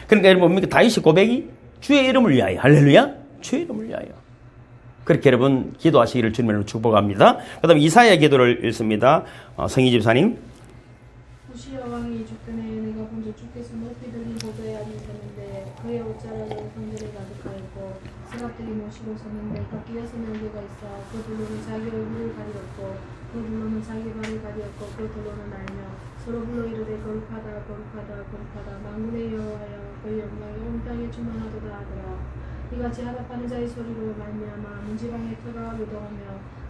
그러니까 여러분 뭡니까? 다윗의 고백이 주의 이름을 위하여. 할렐루야? 주의 이름을 위하여. 그렇게 여러분 기도하시기를 주님으로 축복합니다. 그 다음에 이사야 기도를 읽습니다. 성희 집사님. 우시야 왕이 죽더니 내가 본즉 주께서 높이 들린 보도에 앉으셨는데 그의 옷자락은 성전에 가득하였고 스랍들이 모시고 섰는데 각기 6명계가 있어 그 둘로는 자기 얼굴을 가리었고 그 둘로는 자기 발을 가리었고 그 둘로는 알며 서로 불러 이르되 거룩하다 거룩하다 거룩하다 만군의 여호와여 그의 영광이 온 땅에 충만하도다 하더라. 이같이 하답하는 자의 소리로 말미암아 문지방에 표가 요동하며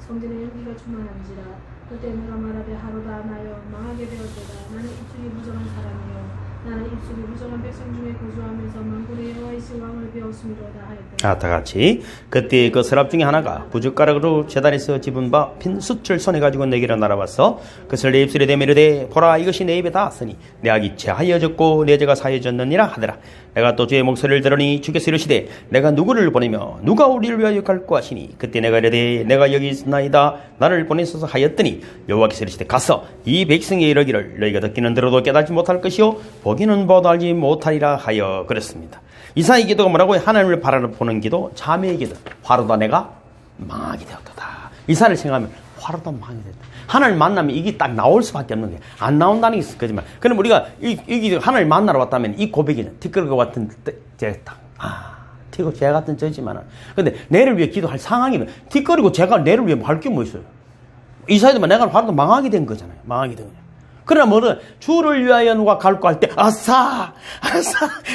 성전에 연기가 충만한지라. 그때 내가 말하되 하루다 나여 망하게 되었도다. 나는 입술이 부정한 사람이요 나는 입술이 부정한 백성 중에 거주하면서 만군의 여호와이신 왕을 배웠음이로다 하였다. 다 같이. 그때 그 서랍 중에 하나가 부젓가락으로 제단에서 집은 바 핀 숯을 손에 가지고 내게로 날아왔어 그것을 내 입술에 대미르되 보라 이것이 내 입에 닿았으니 내 악이 제하여졌고 내 죄가 사해졌느니라 하더라. 내가 또 주의 목소리를 들으니 주께서 이르시되 내가 누구를 보내며 누가 우리를 위하여 갈고 하시니 그때 내가 이르되 내가 여기 있나이다 나를 보내소서 하였더니 여호와께서 이르시되 가서 이 백성에 이르기를 너희가 듣기는 들어도 깨닫지 못할 것이요 보기는 보도 알지 못하리라 하여 그랬습니다. 이사야 기도가 뭐라고요? 하나님을 바라보는 기도, 자매의 기도. 화로다 내가 망하게 되었다. 이사를 생각하면 화로다 망하게 됐다. 하나님 만나면 이게 딱 나올 수밖에 없는 게 안 나온다는 게 거짓말. 그럼 우리가 이 하나님 만나러 왔다면 이 고백이는 티끌과 같은 제가 티끌 제 같은 저지만은 근데 내를 위해 기도할 상황이면 티끌이고 제가 내를 위해 할 게 뭐 있어요? 이사야도 내가 화로다 망하게 된 거잖아요. 망하게 된 거예요. 그러나 뭐든 주를 위하여 누가 갈고 할 때 아싸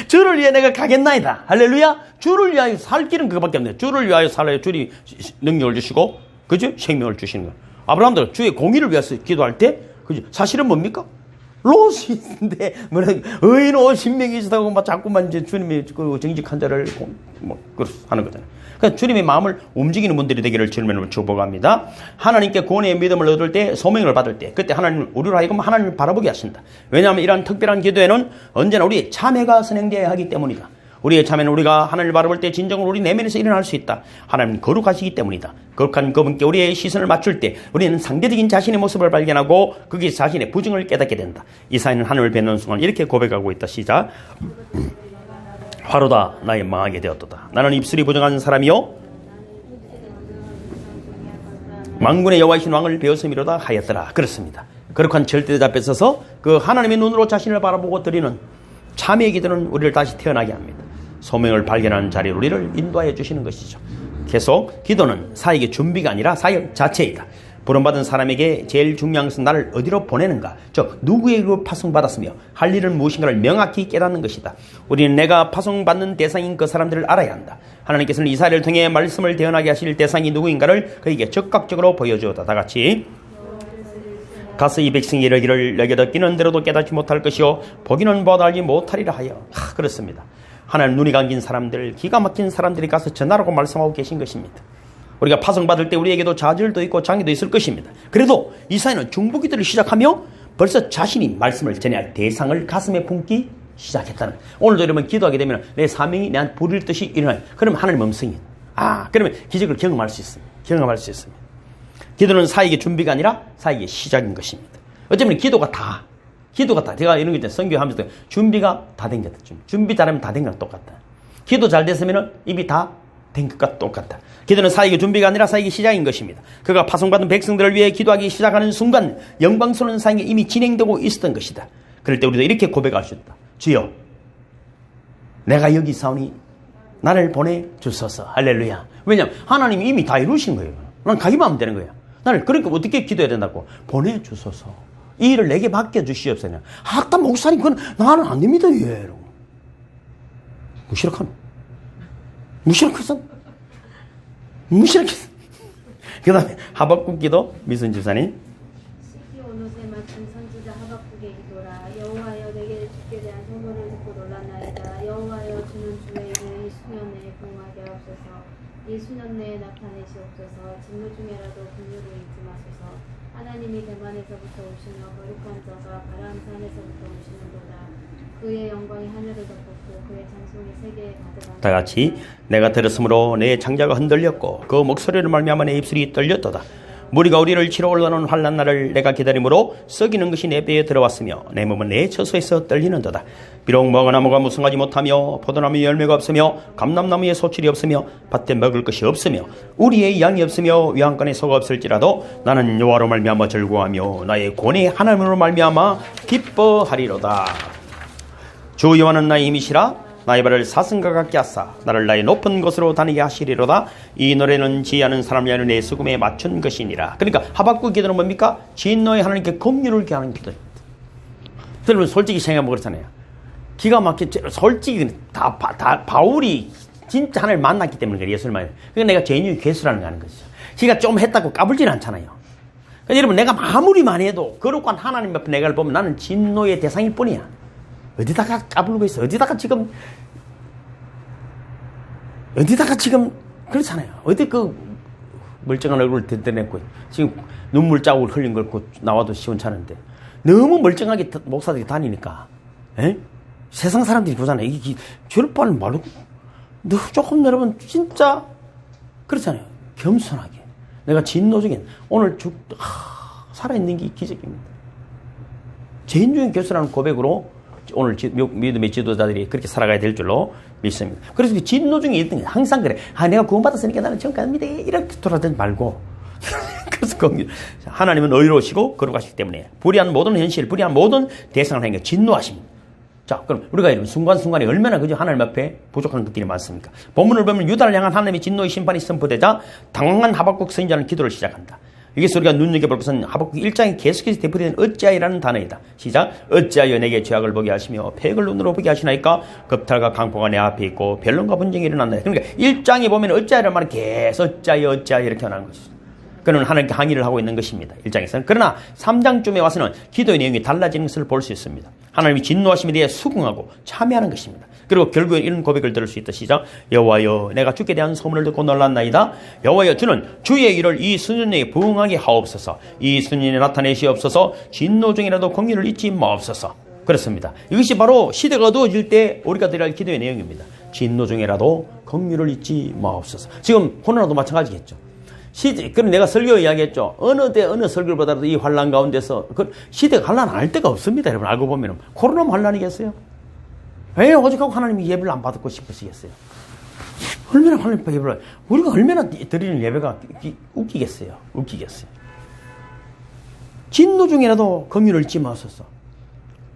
주를 위해 내가 가겠나이다. 할렐루야. 주를 위하여 살 길은 그거밖에 없네요. 주를 위하여 살아야 주님 능력을 주시고 그죠? 생명을 주시는 거예요. 아브라함도 주의 공의를 위해서 기도할 때 그죠? 사실은 뭡니까? 롯인데 뭐는 의인 50명이 있다고 막 자꾸만 이제 주님이 그 정직한 자를 뭐 하는 거잖아요. 그러니까 주님의 마음을 움직이는 분들이 되기를 주님으로 축복합니다. 하나님께 구원의 믿음을 얻을 때 소명을 받을 때 그때 하나님 우리로 하여금 하나님을 바라보게 하신다. 왜냐하면 이러한 특별한 기도에는 언제나 우리의 참회가 선행되어야 하기 때문이다. 우리의 참회는 우리가 하나님을 바라볼 때 진정으로 우리 내면에서 일어날 수 있다. 하나님 거룩하시기 때문이다. 거룩한 그분께 우리의 시선을 맞출 때 우리는 상대적인 자신의 모습을 발견하고 거기에 자신의 부정을 깨닫게 된다. 이사야는 하나님을 뵙는 순간 이렇게 고백하고 있다. 시작. 화로다 나의 망하게 되었도다. 나는 입술이 부정한 사람이요 만군의 여호와이신 왕을 배웠음이로다 하였더라. 그렇습니다. 거룩한 절대자 앞에 서서 그 하나님의 눈으로 자신을 바라보고 드리는 참회의 기도는 우리를 다시 태어나게 합니다. 소명을 발견하는 자리로 우리를 인도하여 주시는 것이죠. 계속 기도는 사역의 준비가 아니라 사역 자체이다. 부름받은 사람에게 제일 중요한 것은 나를 어디로 보내는가, 즉 누구에게 파송받았으며 할 일은 무엇인가를 명확히 깨닫는 것이다. 우리는 내가 파송받는 대상인 그 사람들을 알아야 한다. 하나님께서는 이사야를 통해 말씀을 대언하게 하실 대상이 누구인가를 그에게 적극적으로 보여주었다. 다 같이. 가서 이 백성이 이르기를 내게 듣기는 들어도 깨닫지 못할 것이요 보기는 보다 알지 못하리라 하여. 그렇습니다. 하나님 눈이 감긴 사람들, 기가 막힌 사람들이 가서 전하라고 말씀하고 계신 것입니다. 우리가 파송받을 때 우리에게도 좌절도 있고 장애도 있을 것입니다. 그래도 이사야는 중보기도를 시작하며 벌써 자신이 말씀을 전해야 할 대상을 가슴에 품기 시작했다는 거예요. 오늘도 여러분 기도하게 되면 내 사명이 내한테 부릴 듯이 일어나요. 그러면 하나님 음성이 그러면 기적을 경험할 수 있습니다. 경험할 수 있습니다. 기도는 사역의 준비가 아니라 사역의 시작인 것입니다. 어쩌면 기도가 다 제가 이런 거 있잖아요. 선교하면서 준비가 다 된 것 같다. 준비 잘하면 다 된 거랑 똑같다. 기도 잘 됐으면 입이 다 된 것과 똑같다. 기도는 사역의 준비가 아니라 사역의 시작인 것입니다. 그가 파송받은 백성들을 위해 기도하기 시작하는 순간 영광스러운 사역이 이미 진행되고 있었던 것이다. 그럴 때 우리도 이렇게 고백할 수 있다. 주여 내가 여기 있사오니 나를 보내주소서. 할렐루야. 왜냐하면 하나님이 이미 다 이루신 거예요. 난 가기만 하면 되는 거예요. 나를 그러니까 어떻게 기도해야 된다고? 보내주소서. 이 일을 내게 맡겨주시옵소서. 아따 목사님 그건 나는 안 됩니다. 예. 무시락했어. 그 다음에 하박국 기도 미순 집사님. 시기오노세 맡은 선지자 하박국이 하박국의 기도라. 여호와여 내게 주께 대한 선고를 듣고 놀랐나이다. 여호와여 주는 주의 일을 이 수년 내에 부응하게 하옵소서. 이 수년 내에 나타내시옵소서. 진노 중에라도 긍휼을 잊지 마소서. 하나님이 대만에서부터 오시며 거룩한 자가 바람산에서부터 오시는도다. 그의 영광이 하늘을 덮었고 그의 찬송이 세계에 가득하다. 다 같이 내가 들었으므로 내 창자가 흔들렸고 그 목소리를 말미암아 내 입술이 떨렸도다. 무리가 우리를 치러 올라오는 환난 날을 내가 기다림으로 썩이는 것이 내 배에 들어왔으며 내 몸은 내 처소에서 떨리는도다. 비록 먹어나무가 무성하지 못하며 포도나무에 열매가 없으며 감람나무에 소출이 없으며 밭에 먹을 것이 없으며 우리의 양이 없으며 외양간에 소가 없을지라도 나는 여호와로 말미암아 즐거워하며 나의 권의 하나님으로 말미암아 기뻐하리로다. 주 여호와는 나의 힘이시라. 나의 발을 사슴과 같게 하사 나를 나의 높은 곳으로 다니게 하시리로다. 이 노래는 지혜하는 사람을 위하여 내 수금에 맞춘 것이니라. 그러니까 하박국 기도는 뭡니까? 진노의 하나님께 긍휼을 구하는 기도입니다. 여러분 솔직히 생각해보면 그렇잖아요. 기가 막히게 솔직히 다 바울이 진짜 하나님을 만났기 때문에 그래. 예수를 만나. 그러니까 내가 죄인의 괴수라는 거 하는 것이죠. 기가 좀 했다고 까불지는 않잖아요. 그러니까 여러분 내가 아무리 많이 해도 거룩한 하나님 앞에 내가 보면 나는 진노의 대상일 뿐이야. 어디다가 까불고 있어? 어디다가 지금 그렇잖아요. 어디 그 멀쩡한 얼굴을 드러냈고 지금 눈물 자국을 흘린 걸 나와도 시원찮은데 너무 멀쩡하게 목사들이 다니니까 세상 사람들이 보잖아요. 이게 졸업하는 말로 조금 여러분 진짜 그렇잖아요. 겸손하게 내가 진노 중에 오늘 살아있는 게 기적입니다. 죄인 중에 교수라는 고백으로 오늘 믿음의 지도자들이 그렇게 살아가야 될 줄로 믿습니다. 그래서 진노 중에 1등이 항상 그래. 내가 구원받았으니까 나는 지금 갑니다. 이렇게 돌아다니지 말고. 그래서 하나님은 의로우시고 거룩하시기 때문에 불의한 모든 현실, 불의한 모든 대상을 하니까 진노하십니다. 자, 그럼 우리가 이런 순간순간에 얼마나 그저 하나님 앞에 부족한 것들이 많습니까? 본문을 보면 유다를 향한 하나님의 진노의 심판이 선포되자 당황한 하박국 선지자는 기도를 시작한다. 여기서 우리가 눈여겨볼 것은 하박국 1장에 계속해서 대표되는 어찌하여라는 단어이다. 시작. 어찌하여 내게 죄악을 보게 하시며 폐역을 눈으로 보게 하시나이까? 겁탈과 강포가 내 앞에 있고 변론과 분쟁이 일어난다. 그러니까 1장에 보면 어찌하여라는 말은 계속 어찌하여 이렇게 하는 것이죠. 그는 하나님께 항의를 하고 있는 것입니다. 1장에서는. 그러나 3장쯤에 와서는 기도의 내용이 달라지는 것을 볼 수 있습니다. 하나님이 진노하심에 대해 수긍하고 참여하는 것입니다. 그리고 결국에 이런 고백을 들을 수 있다. 시작. 여호와여 내가 주께 대한 소문을 듣고 놀랐나이다. 여호와여 주는 주의 일을 이 수년 내에 부응하게 하옵소서. 이 수년에 나타내시옵소서. 진노 중이라도 긍휼을 잊지 마옵소서. 그렇습니다. 이것이 바로 시대가 어두워질 때 우리가 드려야 할 기도의 내용입니다. 진노 중이라도 긍휼을 잊지 마옵소서. 지금 코로나도 마찬가지겠죠. 그럼 내가 설교 이야기했죠. 어느 때 어느 설교보다도 이 환란 가운데서 시대가 환란 안 할 때가 없습니다. 여러분 알고 보면 코로나면 환란이겠어요? 왜 오직하고 하나님이 예배를 안 받고 싶으시겠어요? 얼마나 하나님 앞에 예배를 우리가 얼마나 드리는 예배가 웃기겠어요? 진노 중이라도 긍휼을 잊지 마소서.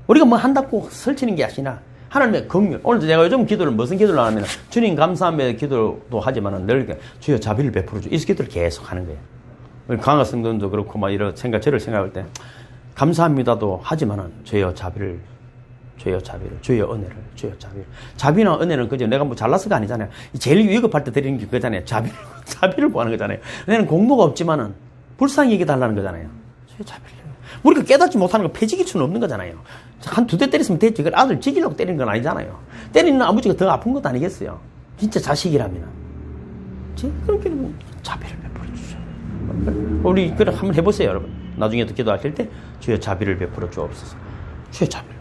우리가 뭐 한다고 설치는 게 아니라 하나님의 긍휼. 오늘도 제가 요즘 기도를 무슨 기도를 하냐면 주님 감사합니다 기도도 하지만은 늘 주여 자비를 베풀어 주. 이 기도를 계속 하는 거예요. 우리 강화 성도님도 그렇고 막 이런 저를 생각할 때 감사합니다도 하지만은 주여 자비를, 주여 은혜를, 주여 자비를. 자비나 은혜는 그저 내가 뭐 잘나서가 아니잖아요. 제일 위급할 때 드리는 게 그거잖아요. 자비를 구하는 거잖아요. 내는 공로가 없지만은 불쌍히 여겨달라는 거잖아요. 주여 자비를. 우리가 깨닫지 못하는 거 패지길 수는 없는 거잖아요. 한 2대 때렸으면 됐지. 그걸 아들 죽이려고 때리는 건 아니잖아요. 때리는 아버지가 더 아픈 것도 아니겠어요. 진짜 자식이라면. 그렇게 자비를 베풀어 주셔요. 우리 그래 한번 해보세요, 여러분. 나중에도 기도하실 때 주여 자비를 베풀어 주옵소서. 주여 자비를.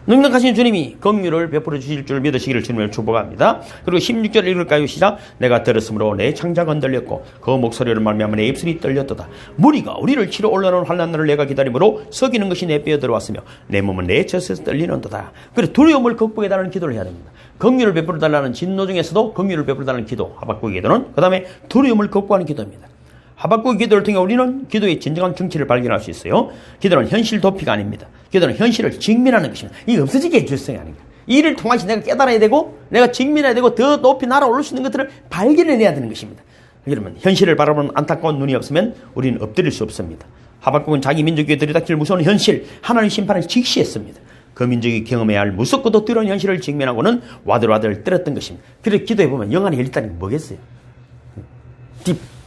능력하신 주님이 긍휼을 베풀어 주실 줄 믿으시기를 주님을 축복합니다. 그리고 16절 읽을까요? 시작. 내가 들었으므로 내 창자가 흔들렸고 그 목소리를 말미암아 내 입술이 떨렸도다. 무리가 우리를 치러 올라오는 환난 날을 내가 기다림으로 썩이는 것이 내 뼈에 들어왔으며 내 몸은 내 젖에서 떨리는도다. 그래서 두려움을 극복해 달라는 기도를 해야 됩니다. 긍휼을 베풀어 달라는 진노 중에서도 긍휼을 베풀어 달라는 기도, 하박국의 기도는 그 다음에 두려움을 극복하는 기도입니다. 하박국의 기도를 통해 우리는 기도의 진정한 정체를 발견할 수 있어요. 기도는 현실 도피가 아닙니다. 기도는 현실을 직면하는 것입니다. 이게 없어지게 해주세요. 아닌가. 이를 통해서 내가 깨달아야 되고 내가 직면해야 되고 더 높이 날아올릴 수 있는 것들을 발견해내야 되는 것입니다. 여러분 현실을 바라보는 안타까운 눈이 없으면 우리는 엎드릴 수 없습니다. 하박국은 자기 민족에게 들이닥칠 무서운 현실, 하나님의 심판을 직시했습니다. 그 민족이 경험해야 할 무섭고도 뜨거운 현실을 직면하고는 와들와들 떨었던 것입니다. 그래서 기도해 보면 영안이 열렸다는 게 뭐겠어요?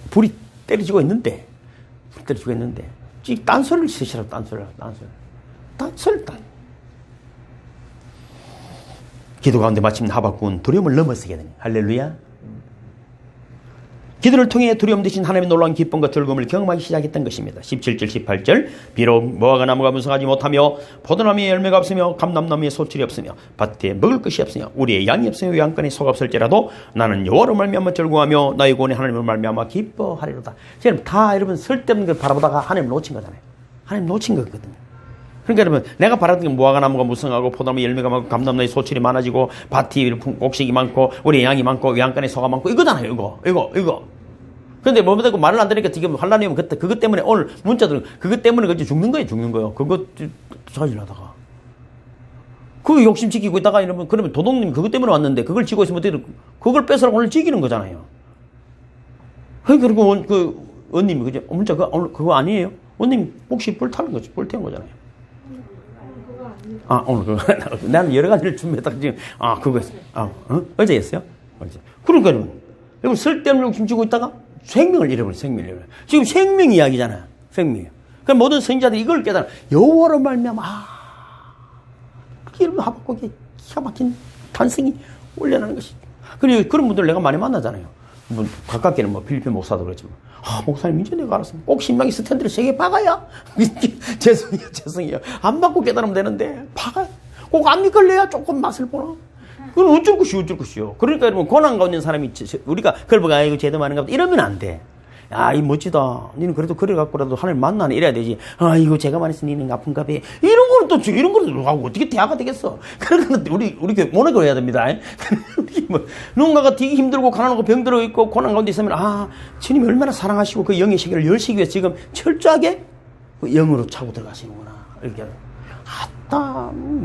불이 때려지고 있는데 딴소리를 치시라고 딴소리. 다 설단. 기도 가운데 마침 하박국은 두려움을 넘어서게 되니 할렐루야. 기도를 통해 두려움 대신 하나님의 놀라운 기쁨과 즐거움을 경험하기 시작했던 것입니다. 17절 18절 비록 무화과 나무가 무성하지 못하며 포도나무에 열매가 없으며 감람나무에 소출이 없으며 밭에 먹을 것이 없으며 우리의 양이 없으며 양간에 소가 없을지라도 나는 여호와로 말미암아 즐거워하며 나의 구원의 하나님을 말미암아 기뻐하리로다. 지금 다 여러분 쓸데없는 걸 바라보다가 하나님 놓친 거잖아요. 하나님 놓친 거거든요. 그러니까 여러분 내가 바랐던 게 무화과 나무가 무성하고 포도나무 열매가 많고 감람나무에 소출이 많아지고 밭이 곡식이 많고 우리 양이 많고 양간에 소가 많고 이거잖아요. 이거. 근데 뭐 자꾸 말을 안 들으니까 지금 환란이 오면 그것 때문에 오늘 문자들 그것 때문에 그렇게 죽는 거예요. 그거 자질하다가 그 욕심 지키고 있다가 이러면 그러면 도둑님 그것 때문에 왔는데 그걸 지고 있으면 어떻게 그걸 뺏으라고 오늘 지키는 거잖아요. 그리고 그 언님이 그죠? 문자 그거 아니에요? 언님 혹시 불 타는 거지? 불 태운 거잖아요. 오늘 그거 나는 여러 가지를 준비했다가 지금 그거 했어요. 어제 했어요? 어제. 그러니까 여러분 쓸데없는 욕심 지고 있다가 생명을 잃어버려. 지금 생명 이야기잖아요. 생명이요. 그럼 모든 선지자들이 이걸 깨달아. 여호와로 말미암아 이런 하박국의 기가 막힌 탄생이 올려나는 것이죠. 그리고 그런 분들 내가 많이 만나잖아요. 뭐 가깝게는 필리핀 목사도 그렇지만 목사님 이제 내가 알았습니다. 꼭 신명이 스탠드를 3개 박아야 죄송해요. 안 받고 깨달으면 되는데 박아야 꼭 안 믿걸래야 조금 맛을 보나. 그건 어쩔 것이요. 그러니까 여러분 고난 가운데 있는 사람이 우리가 그걸 보고 이거 제대로 하는가 보다 이러면 안 돼. 이 멋지다. 니는 그래도 그래갖고라도 하나님 만나네 이래야 되지. 이거 제가 말해서 니는 아픈가 봐. 이런 거는 어떻게 대화가 되겠어. 그러니까 우리 모노고 해야 됩니다. 누군가가 되게 힘들고 가난하고 병들어 있고 고난 가운데 있으면 주님이 얼마나 사랑하시고 그 영의 세계를 열시기 위해서 지금 철저하게 그 영으로 차고 들어가시는구나. 이렇게.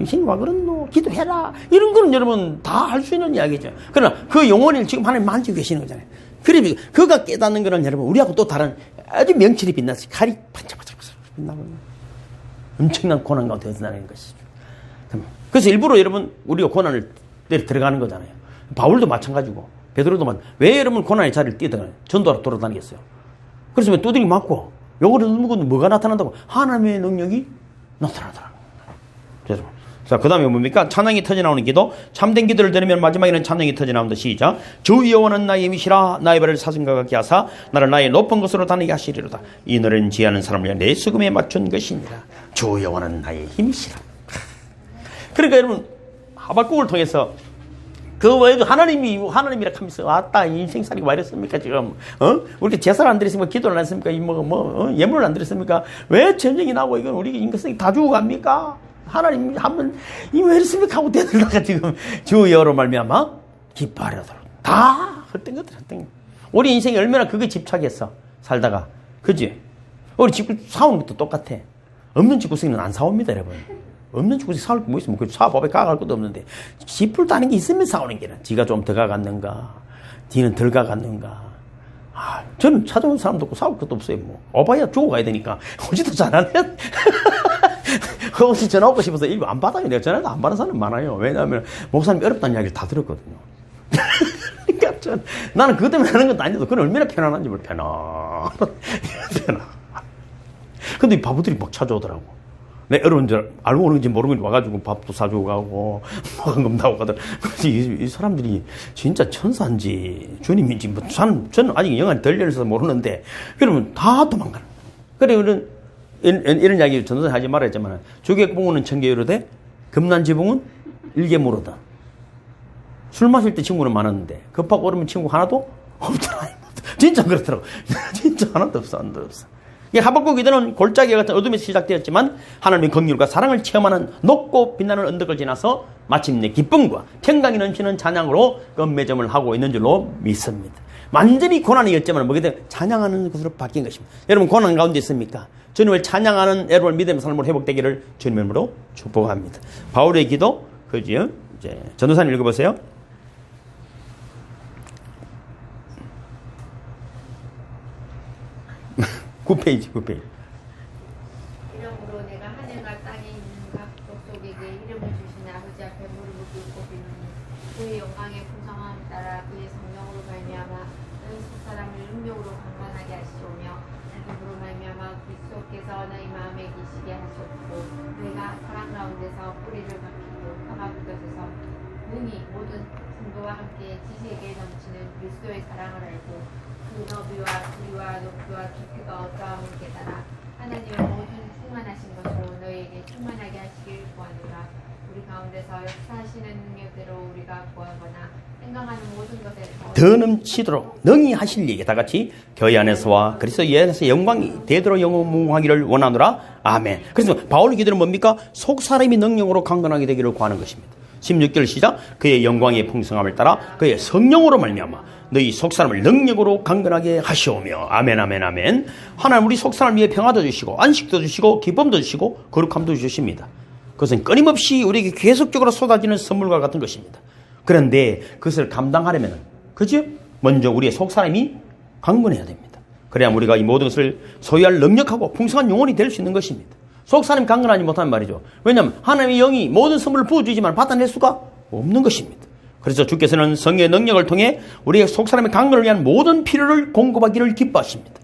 신과 그렇노 기도해라 이런 거는 여러분 다 할 수 있는 이야기죠. 그러나 그 영혼을 지금 하나님 만지고 계시는 거잖아요. 그래 그가 깨닫는 거는 여러분 우리하고 또 다른 아주 명철이 빛나서 칼이 반짝반짝 빛나고 엄청난 고난 가운데 드러나는 것이죠. 그래서 일부러 여러분 우리가 고난을 들어가는 거잖아요. 바울도 마찬가지고 베드로도 왜 여러분 고난의 자리를 뛰어들어가요? 전도하러 돌아다니겠어요. 그래서 왜 두드리 맞고 요거를 먹으면 뭐가 나타난다고? 하나님의 능력이 나타나더라. 자, 그 다음에 뭡니까? 찬양이 터져나오는 기도. 참된 기도를 들으면 마지막에는 찬양이 터져나온다. 시작. 주 여호와는 나의 힘이시라. 나의 발을 사슴과 같게 하사 나를 나의 높은 곳으로 다니게 하시리로다. 이 노래는 지하는 사람을 위해 내 수금에 맞춘 것이니라. 주 여호와는 나의 힘이시라. 그러니까 여러분 하박국을 통해서 그 외에도 하나님이라 하면서 인생살이가 왜 이랬습니까 지금? 우리 제사를 안 드렸습니까? 기도를 안 했습니까? 예물을 안 드렸습니까? 왜 전쟁이 나고 이건 우리 인간성이 다 죽어갑니까? 하나님 하면 왜 이랬습니까? 하고 대들다가 지금 주 여호와로 말미암아 기뻐하려도록 다 헛된 것들. 우리 인생이 얼마나 그게 집착해서 살다가 그지? 우리 집구 사오는 것도 똑같아. 없는 집구석에는 안 사옵니다 여러분. 없는 집구석에 사올 게 뭐 있으면 그 사업에 가갈 것도 없는데 집을 따는 게 있으면 사오는 게는 지가 좀 더 가갔는가 뒤는 덜 가갔는가. 저는 찾아온 사람도 없고 사올 것도 없어요. 어봐야 죽어가야 되니까 오지도 잘하네. 혹시 전화 오고 싶어서 일부 안 받아요. 내가 전화도 안 받는 사람 많아요. 왜냐하면 목사님이 어렵다는 이야기를 다 들었거든요. 그러니까 나는 그것 때문에 하는 것도 아니어도 그건 얼마나 편안한지 몰라. 편안. 근데 이 바보들이 막 찾아오더라고. 내 어려운 줄 알고 오는지 모르는지 와가지고 밥도 사주고 가고 먹은 나오고 가더라. 그래서 이 사람들이 진짜 천사인지 주님인지 저는 아직 영안이 덜 열려서 모르는데 그러면 다 도망가는. 그래 이런 이야기 전도사 하지 말았지만 조객봉은 청개유로되 금난지봉은 일개무로다. 술 마실 때 친구는 많았는데 급하고 오르면 친구 하나도 없더라. 진짜 그렇더라고. 진짜 하나도 없어. 하박국 이들은 골짜기 같은 어둠에서 시작되었지만 하나님의 긍휼과 사랑을 체험하는 높고 빛나는 언덕을 지나서 마침내 기쁨과 평강이 넘치는 찬양으로 끝맺음을 하고 있는 줄로 믿습니다. 완전히 고난이었지만 뭐게 되면 찬양하는 것으로 바뀐 것입니다. 여러분 고난 가운데 있습니까? 주님을 찬양하는 여러분 믿음의 삶으로 회복되기를 주님의 이름으로 축복합니다. 바울의 기도 그지요? 이제 전도사님 읽어보세요. 9페이지. 이러므로 내가 하늘과 땅에 있는 각 족속에게 이름을 주신 아버지 앞에 무릎을 꿇고 비노니 그의 영광의 풍성함 따라 그의 성령으로 말미암아 온 사람을 능력으로 강건하게 하시오며 기쁨으로 말미암아 그리스도 주께서 너희 마음에 계시게 하셨고 너희가 사랑 가운데서 뿌리를 박히고 터가 굳어져서 능히 모든 성도와 함께 지식에 넘치는 그리스도의 사랑을 알고 그 너비와 길이와 높이와 깊이가 어떠함을 깨달아 하나님의 모든 충만하신 것으로 너희에게 충만하게 하시길 구하노라. 우리 가운데서 역사하시는 능력대로 우리가 구하거나 생각하는 모든 것에 더 넘치도록 능히 하실 일, 다 같이 교회 안에서와 그리스도 안에서 영광이 되도록 영원무하기를 원하노라. 아멘. 그래서 바울의 기도는 뭡니까? 속사람이 능력으로 강건하게 되기를 구하는 것입니다. 16절 시작. 그의 영광의 풍성함을 따라 그의 성령으로 말미암아 너희 속사람을 능력으로 강건하게 하시오며. 아멘 아멘 아멘. 하나님 우리 속사람을 위해 평화도 주시고 안식도 주시고 기쁨도 주시고 거룩함도 주십니다. 그것은 끊임없이 우리에게 계속적으로 쏟아지는 선물과 같은 것입니다. 그런데 그것을 감당하려면 그죠? 먼저 우리의 속사람이 강건해야 됩니다. 그래야 우리가 이 모든 것을 소유할 능력하고 풍성한 영혼이 될 수 있는 것입니다. 속사람이 강건하지 못하면 말이죠. 왜냐하면 하나님의 영이 모든 선물을 부어주지만 받아낼 수가 없는 것입니다. 그래서 주께서는 성령의 능력을 통해 우리의 속사람의 강건을 위한 모든 필요를 공급하기를 기뻐하십니다.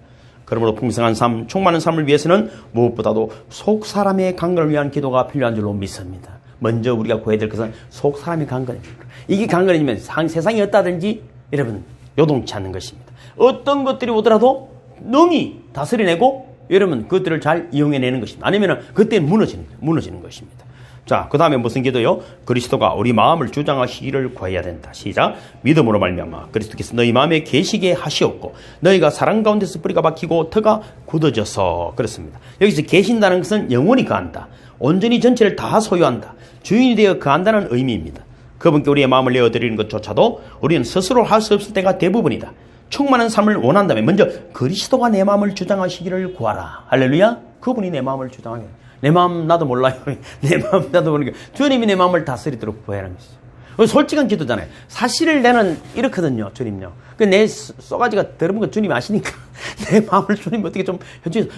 그러므로 풍성한 삶, 충만한 삶을 위해서는 무엇보다도 속사람의 강건을 위한 기도가 필요한 줄로 믿습니다. 먼저 우리가 구해야 될 것은 속사람의 강건입니다. 이게 강건해지면 세상이 어떠하든지 여러분 요동치 않는 것입니다. 어떤 것들이 오더라도 능히 다스려내고 여러분 그것들을 잘 이용해내는 것입니다. 아니면 그때 무너지는 것입니다. 자, 그 다음에 무슨 기도요? 그리스도가 우리 마음을 주장하시기를 구해야 된다. 시작. 믿음으로 말미암아 그리스도께서 너희 마음에 계시게 하시었고 너희가 사랑 가운데서 뿌리가 박히고 터가 굳어져서. 그렇습니다. 여기서 계신다는 것은 영원히 거한다. 온전히 전체를 다 소유한다. 주인이 되어 거한다는 의미입니다. 그분께 우리의 마음을 내어드리는 것조차도 우리는 스스로 할 수 없을 때가 대부분이다. 충만한 삶을 원한다면 먼저 그리스도가 내 마음을 주장하시기를 구하라. 할렐루야. 그분이 내 마음을 주장하게. 내 마음 나도 몰라요. 내 마음 나도 모르니까 주님이 내 마음을 다스리도록 구하라는 것이죠. 솔직한 기도잖아요. 사실을 나는 이렇거든요. 주님요. 내 쏘가지가 더러운 거 주님이 아시니까 내 마음을 주님이 어떻게 좀 해주세요.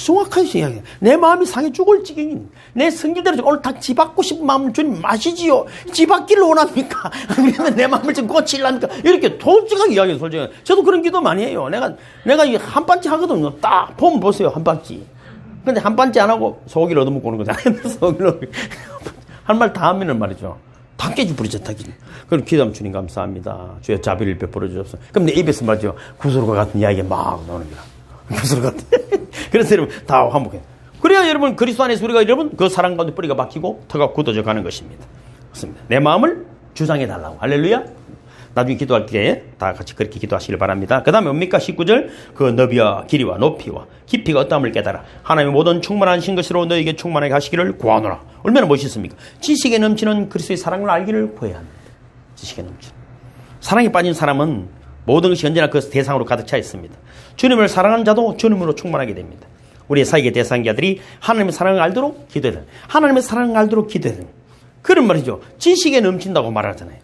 정확하게 이야기해요. 내 마음이 상해 죽을 지경인 내 성질대로 오늘 다 지받고 싶은 마음을 주님 마시지요. 지받기를 원합니까? 아니면 내 마음을 좀 고치려니까 이렇게 솔직하게 이야기해요. 솔직하게. 저도 그런 기도 많이 해요. 내가 이 한 반지 하거든요. 딱 보면 보세요. 한 반지. 근데 한 반지 안 하고 소고기를 얻어먹고 오는 거잖아요. 소고기를 한 말 다 하면은 말이죠. 다 깨져버리죠, 다. 그럼 기도하면 주님 감사합니다. 주의 자비를 베풀어 주옵소서. 그럼 내 입에서 말이죠. 구슬과 같은 이야기가 막 나오는 거야. 구슬 같은. 그래서 여러분 다 화목해. 그래야 여러분 그리스도 안에서 우리가 여러분 그 사랑 가운데 뿌리가 박히고 터가 굳어져 가는 것입니다. 그렇습니다. 내 마음을 주장해 달라고. 할렐루야. 나중에 기도할 때 다 같이 그렇게 기도하시길 바랍니다. 그 다음에 뭡니까? 19절. 그 너비와 길이와 높이와 깊이가 어떠함을 깨달아 하나님의 모든 충만하신 것으로 너에게 충만하게 하시기를 구하노라. 얼마나 멋있습니까? 지식에 넘치는 그리스도의 사랑을 알기를 구해야 합니다. 지식에 넘치는. 사랑에 빠진 사람은 모든 것이 언제나 그 대상으로 가득 차 있습니다. 주님을 사랑하는 자도 주님으로 충만하게 됩니다. 우리의 사역의 대상자들이 하나님의 사랑을 알도록 기도해야 됩니다. 하나님의 사랑을 알도록 기도해야 됩니다. 그런 말이죠. 지식에 넘친다고 말하잖아요.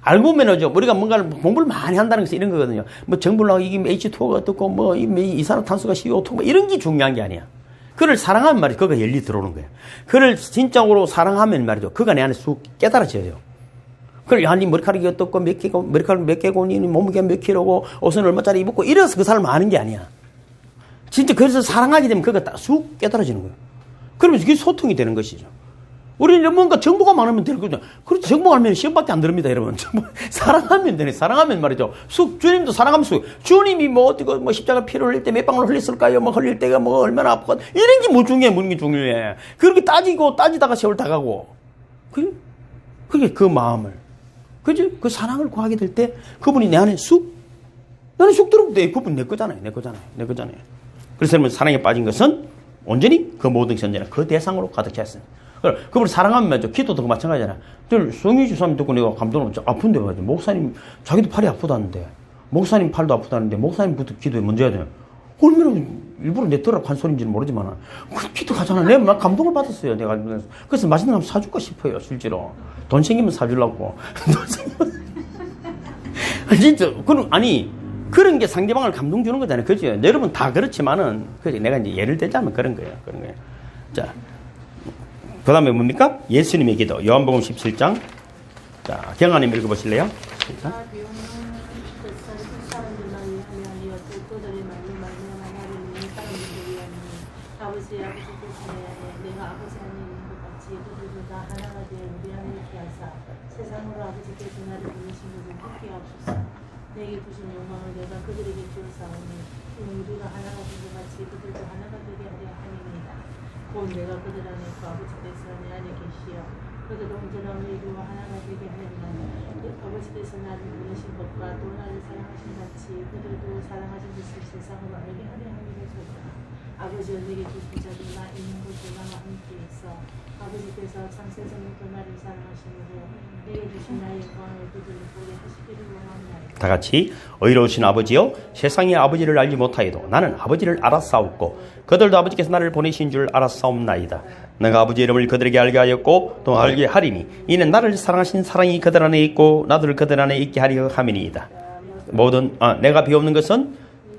알고 보면은 우리가 뭔가를 공부를 많이 한다는 것은 이런 거거든요. 뭐 정부라고 이게 H2O가 어떻고 뭐 이산화탄소가 CO2 뭐 이런 게 중요한 게 아니야. 그를 사랑하면 말이죠. 그가 열리 들어오는 거예요. 그를 진짜로 사랑하면 말이죠. 그가 내 안에 쑥 깨달아져요. 그걸 아니 머리카락이 어떻고 몇 개고 머리카락 몇 개고 몸무게 몇 킬로고 옷은 얼마짜리 입었고 이래서 그 사람을 아는 게 아니야. 진짜 그래서 사랑하게 되면 그가 딱 쑥 깨달아지는 거예요. 그러면서 그게 소통이 되는 것이죠. 우리는 뭔가 정보가 많으면 될 거죠. 그렇죠. 정보가 많으면 시험밖에 안 들립니다, 여러분. 사랑하면 되네. 사랑하면 말이죠. 주님도 사랑하면 주님이 뭐 어떻게 뭐 십자가 피를 흘릴 때 몇 방울 흘렸을까요? 뭐 흘릴 때가 뭐 얼마나 아프고 이런 게 뭐 중요해, 뭐는 게 중요해. 그렇게 따지다가 세월 다 가고. 그게 그 마음을. 그죠? 그 사랑을 구하게 될 때 그분이 내 안에 나는 쑥 들어오면 그분 내 거잖아요. 그래서 여러분 사랑에 빠진 것은 온전히 그 모든 것이 언제나 그 대상으로 가득 차 있습니다. 그걸 사랑하면 맞죠. 기도도 마찬가지잖아요. 성희 주사님 듣고 내가 감동을 받죠. 아픈데 맞죠. 목사님, 자기도 팔이 아프다는데, 목사님 팔도 아프다는데, 목사님부터 기도에 먼저 해야 돼요. 얼마나 일부러 내더라고 한 소리인지는 모르지만, 그 기도하잖아. 내가 감동을 받았어요. 내가. 그래서 맛있는 거 사줄까 싶어요. 실제로. 돈 생기면 사주려고. 돈 생기면. 진짜. 그런 게 상대방을 감동 주는 거잖아요. 그죠? 여러분 다 그렇지만은, 그죠? 내가 이제 예를 들자면 그런 거예요. 자. 그 다음에 뭡니까? 예수님의 기도. 요한복음 17장. 자, 경아님 읽어보실래요? 내가 하나가 되어 우리 안에 있게 하사 세상으로 아버지께서 나를 보내신 것을 믿게 하옵소서. 내게 주신 영광을 내가 그들에게 주었사오니 이는 우리가 하나가 된 것 같이 그들도 하나가 되게 하려 함이니이다. 곧 내가 그들 안에 있고 아버지께서 내 안에 계시어 그들도 온전한 의리와 하나가 되게 하리라. 아버지께서 나를 보내신 것과 또 나를 사랑하신 같이 그들도 사랑하신 것을 세상으로 알게 하려 함이로소이다. 아버지여 내게 주신 자들 나 있는 곳에 나와 함께 있어 아버지께서 창세전부터 나를 사랑하시므로 내게 주신 나의 영광을 그들을 보게 하시기를 원하옵나이다. 다 같이 의로우신 아버지여 세상의 아버지를 알지 못하여도 나는 아버지를 알았사옵고 그들도 아버지께서 나를 보내신 줄 알았사옵나이다. 내가 아버지 이름을 그들에게 알게 하였고 또 알게 하리니 이는 나를 사랑하신 사랑이 그들 안에 있고 나도 그들 안에 있게 하려 함이니이다. 모든 내가 비옵는 것은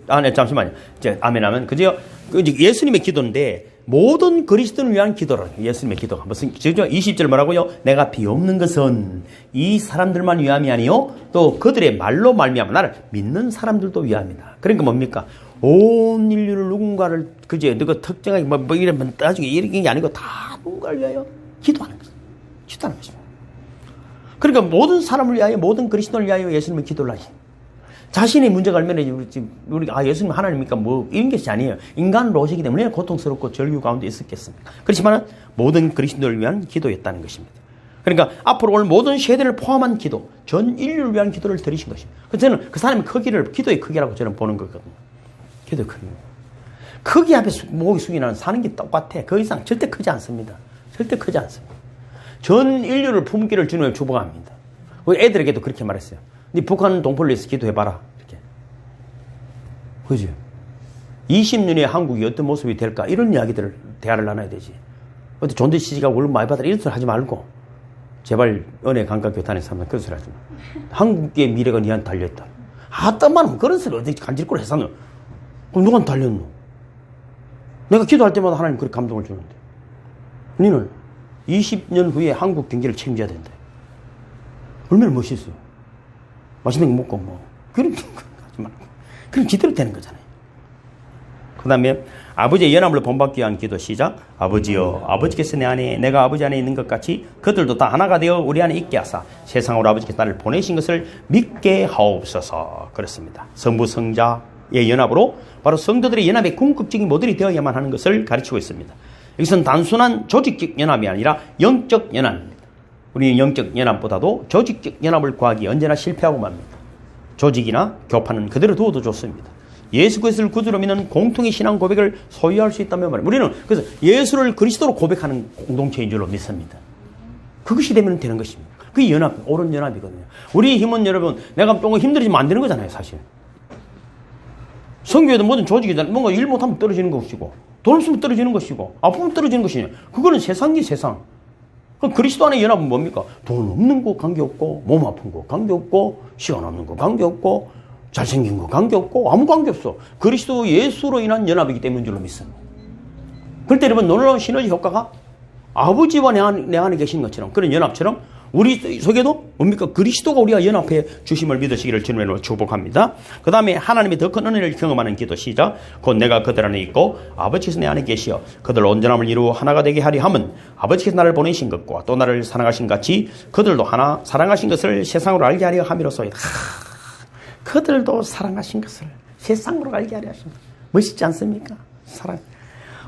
잠시만요. 아멘하면 그죠? 예수님의 기도인데 모든 그리스도를 위한 기도라. 예수님의 기도가 무슨 20절 뭐라고요? 내가 비옵는 것은 이 사람들만 위함이 아니요 또 그들의 말로 말미암아 나를 믿는 사람들도 위함이다. 그러니까 뭡니까? 온 인류를 누군가를 그제 누가 특정하게 뭐 이러면 나중에 이런 게 아니고 다 누군가를 위하여 기도하는 것입니다. 기도하는 것입니다. 그러니까 모든 사람을 위하여 모든 그리스도를 위하여 예수님의 기도를 하십니다. 자신의 문제가 얼마나 우리가 예수님 하나님입니까? 뭐 이런 것이 아니에요. 인간으로 오시기 때문에 고통스럽고 절규 가운데 있었겠습니까? 그렇지만 모든 그리스도를 위한 기도였다는 것입니다. 그러니까 앞으로 올 모든 세대를 포함한 기도, 전 인류를 위한 기도를 드리신 것입니다. 그래서 저는 그 사람의 크기를 기도의 크기라고 저는 보는 거거든요. 기도의 크기. 크기 앞에 목이 숙이는 사는 게 똑같아. 그 이상 절대 크지 않습니다. 절대 크지 않습니다. 전 인류를 품기를 주님을 축복합니다. 우리 애들에게도 그렇게 말했어요. 네 북한 동포를 위해서 기도해봐라. 이렇게. 그죠? 20년에 한국이 어떤 모습이 될까? 이런 이야기들을, 대화를 나눠야 되지. 어디 존대 시지가 월급 많이 받아라. 이런 소리 하지 말고. 제발 은혜 감각교단에서 하면 그런 소리 하지 마. 한국의 미래가 니한테 달려있다. 땀만 그런 소리 어디 간질거리 해서 너. 그럼 누구한테 달렸노? 내가 기도할 때마다 하나님 그렇게 감동을 주는데. 너는 20년 후에 한국 경제를 책임져야 된다. 얼마나 멋있어. 맛있는 거 먹고 뭐 그런 하지 말고 그런 기대로 되는 거잖아요. 그 다음에 아버지의 연합을 본받기 위한 기도 시작. 아버지여 아버지께서 내 안에 내가 아버지 안에 있는 것 같이 그들도 다 하나가 되어 우리 안에 있게 하사 세상으로 아버지께서 나를 보내신 것을 믿게 하옵소서. 그렇습니다. 성부 성자의 연합으로 바로 성도들의 연합의 궁극적인 모델이 되어야만 하는 것을 가르치고 있습니다. 여기서는 단순한 조직적 연합이 아니라 영적 연합입니다. 우리는 영적 연합보다도 조직적 연합을 구하기 언제나 실패하고 맙니다. 조직이나 교파는 그대로 두어도 좋습니다. 예수 그리스도를 구주로 믿는 공통의 신앙 고백을 소유할 수 있다면 말입니다. 우리는 그래서 예수를 그리스도로 고백하는 공동체인 줄로 믿습니다. 그것이 되면 되는 것입니다. 그게 연합, 옳은 연합이거든요. 우리의 힘은 여러분, 내가 조금 힘들어지면 안 되는 거잖아요, 사실. 성교에도 모든 조직이든 뭔가 일 못하면 떨어지는 것이고, 돈 없으면 떨어지는 것이고, 아프면 떨어지는 것이냐. 그거는 세상이 세상. 그리스도 안의 연합은 뭡니까? 돈 없는 거 관계없고, 몸 아픈 거 관계없고, 시간 없는 거 관계없고, 잘생긴 거 관계없고, 아무 관계없어. 그리스도 예수로 인한 연합이기 때문인 줄로 믿습니다. 그럴 때 여러분 놀라운 시너지 효과가 아버지와 내 안에 계신 것처럼 그런 연합처럼 우리 속에도 뭡니까? 그리스도가 우리와 연합해 주심을 믿으시기를 주님으로 축복합니다. 그 다음에 하나님의 더 큰 은혜를 경험하는 기도 시작. 곧 내가 그들 안에 있고 아버지께서 내 안에 계시어 그들 온전함을 이루어 하나가 되게 하리 함은 아버지께서 나를 보내신 것과 또 나를 사랑하신 같이 그들도 하나 사랑하신 것을 세상으로 알게 하려 함이로소이다. 그들도 사랑하신 것을 세상으로 알게 하려 하십니다. 멋있지 않습니까? 사랑.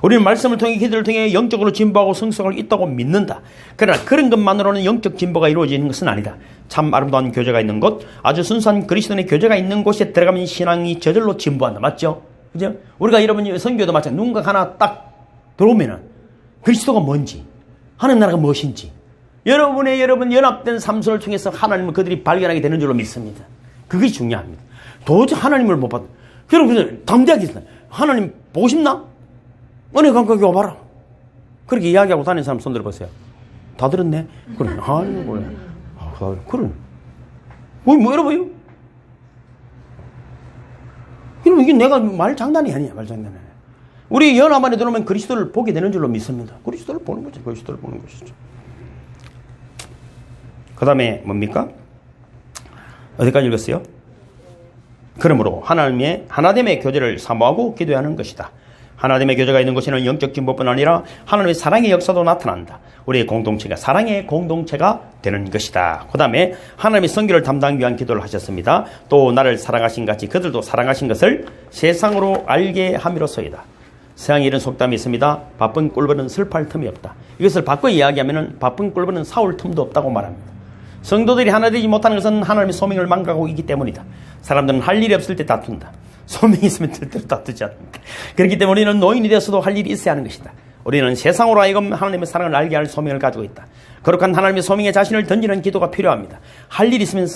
우리는 말씀을 통해 기도를 통해 영적으로 진보하고 성숙할 있다고 믿는다. 그러나 그런 것만으로는 영적 진보가 이루어지는 것은 아니다. 참 아름다운 교제가 있는 곳, 아주 순수한 그리스도의 교제가 있는 곳에 들어가면 신앙이 저절로 진보한다. 맞죠? 그죠? 우리가 여러분 선교도 마찬가지. 누군가 하나 딱 들어오면은 그리스도가 뭔지, 하나님 나라가 무엇인지, 여러분 연합된 삶을 통해서 하나님을 그들이 발견하게 되는 줄로 믿습니다. 그게 중요합니다. 도저히 하나님을 못 받아. 여러분 담대하게 있어요. 하나님 보고 싶나? 은혜 감각이 와봐라. 그렇게 이야기하고 다니는 사람 손 들어보세요. 다 들었네? 그래. 아이고, 그래. 뭐 여러분, 여러분, 이게 내가 말 장난이 아니야, 말 장난이 아니야. 우리 연합 안에 들어오면 그리스도를 보게 되는 줄로 믿습니다. 그리스도를 보는 거죠. 그리스도를 보는 것이죠. 그 다음에 뭡니까? 어디까지 읽었어요? 그러므로 하나님의 하나됨의 교제를 사모하고 기도하는 것이다. 하나님의 교제가 있는 곳에는 영적 진보뿐 아니라 하나님의 사랑의 역사도 나타난다. 우리의 공동체가 사랑의 공동체가 되는 것이다. 그 다음에 하나님의 선교를 담당하기 위한 기도를 하셨습니다. 또 나를 사랑하신 같이 그들도 사랑하신 것을 세상으로 알게 함이로소이다. 세상에 이런 속담이 있습니다. 바쁜 꿀벌은 슬퍼할 틈이 없다. 이것을 바꿔 이야기하면 바쁜 꿀벌은 사올 틈도 없다고 말합니다. 성도들이 하나 되지 못하는 것은 하나님의 소명을 망각하고 있기 때문이다. 사람들은 할 일이 없을 때 다툰다. 소명이 있으면 절대로 다투지 않는다. 그렇기 때문에 우리는 노인이 되어서도 할 일이 있어야 하는 것이다. 우리는 세상으로 하여금 하나님의 사랑을 알게 할 소명을 가지고 있다. 거룩한 하나님의 소명에 자신을 던지는 기도가 필요합니다. 할 일이 있으면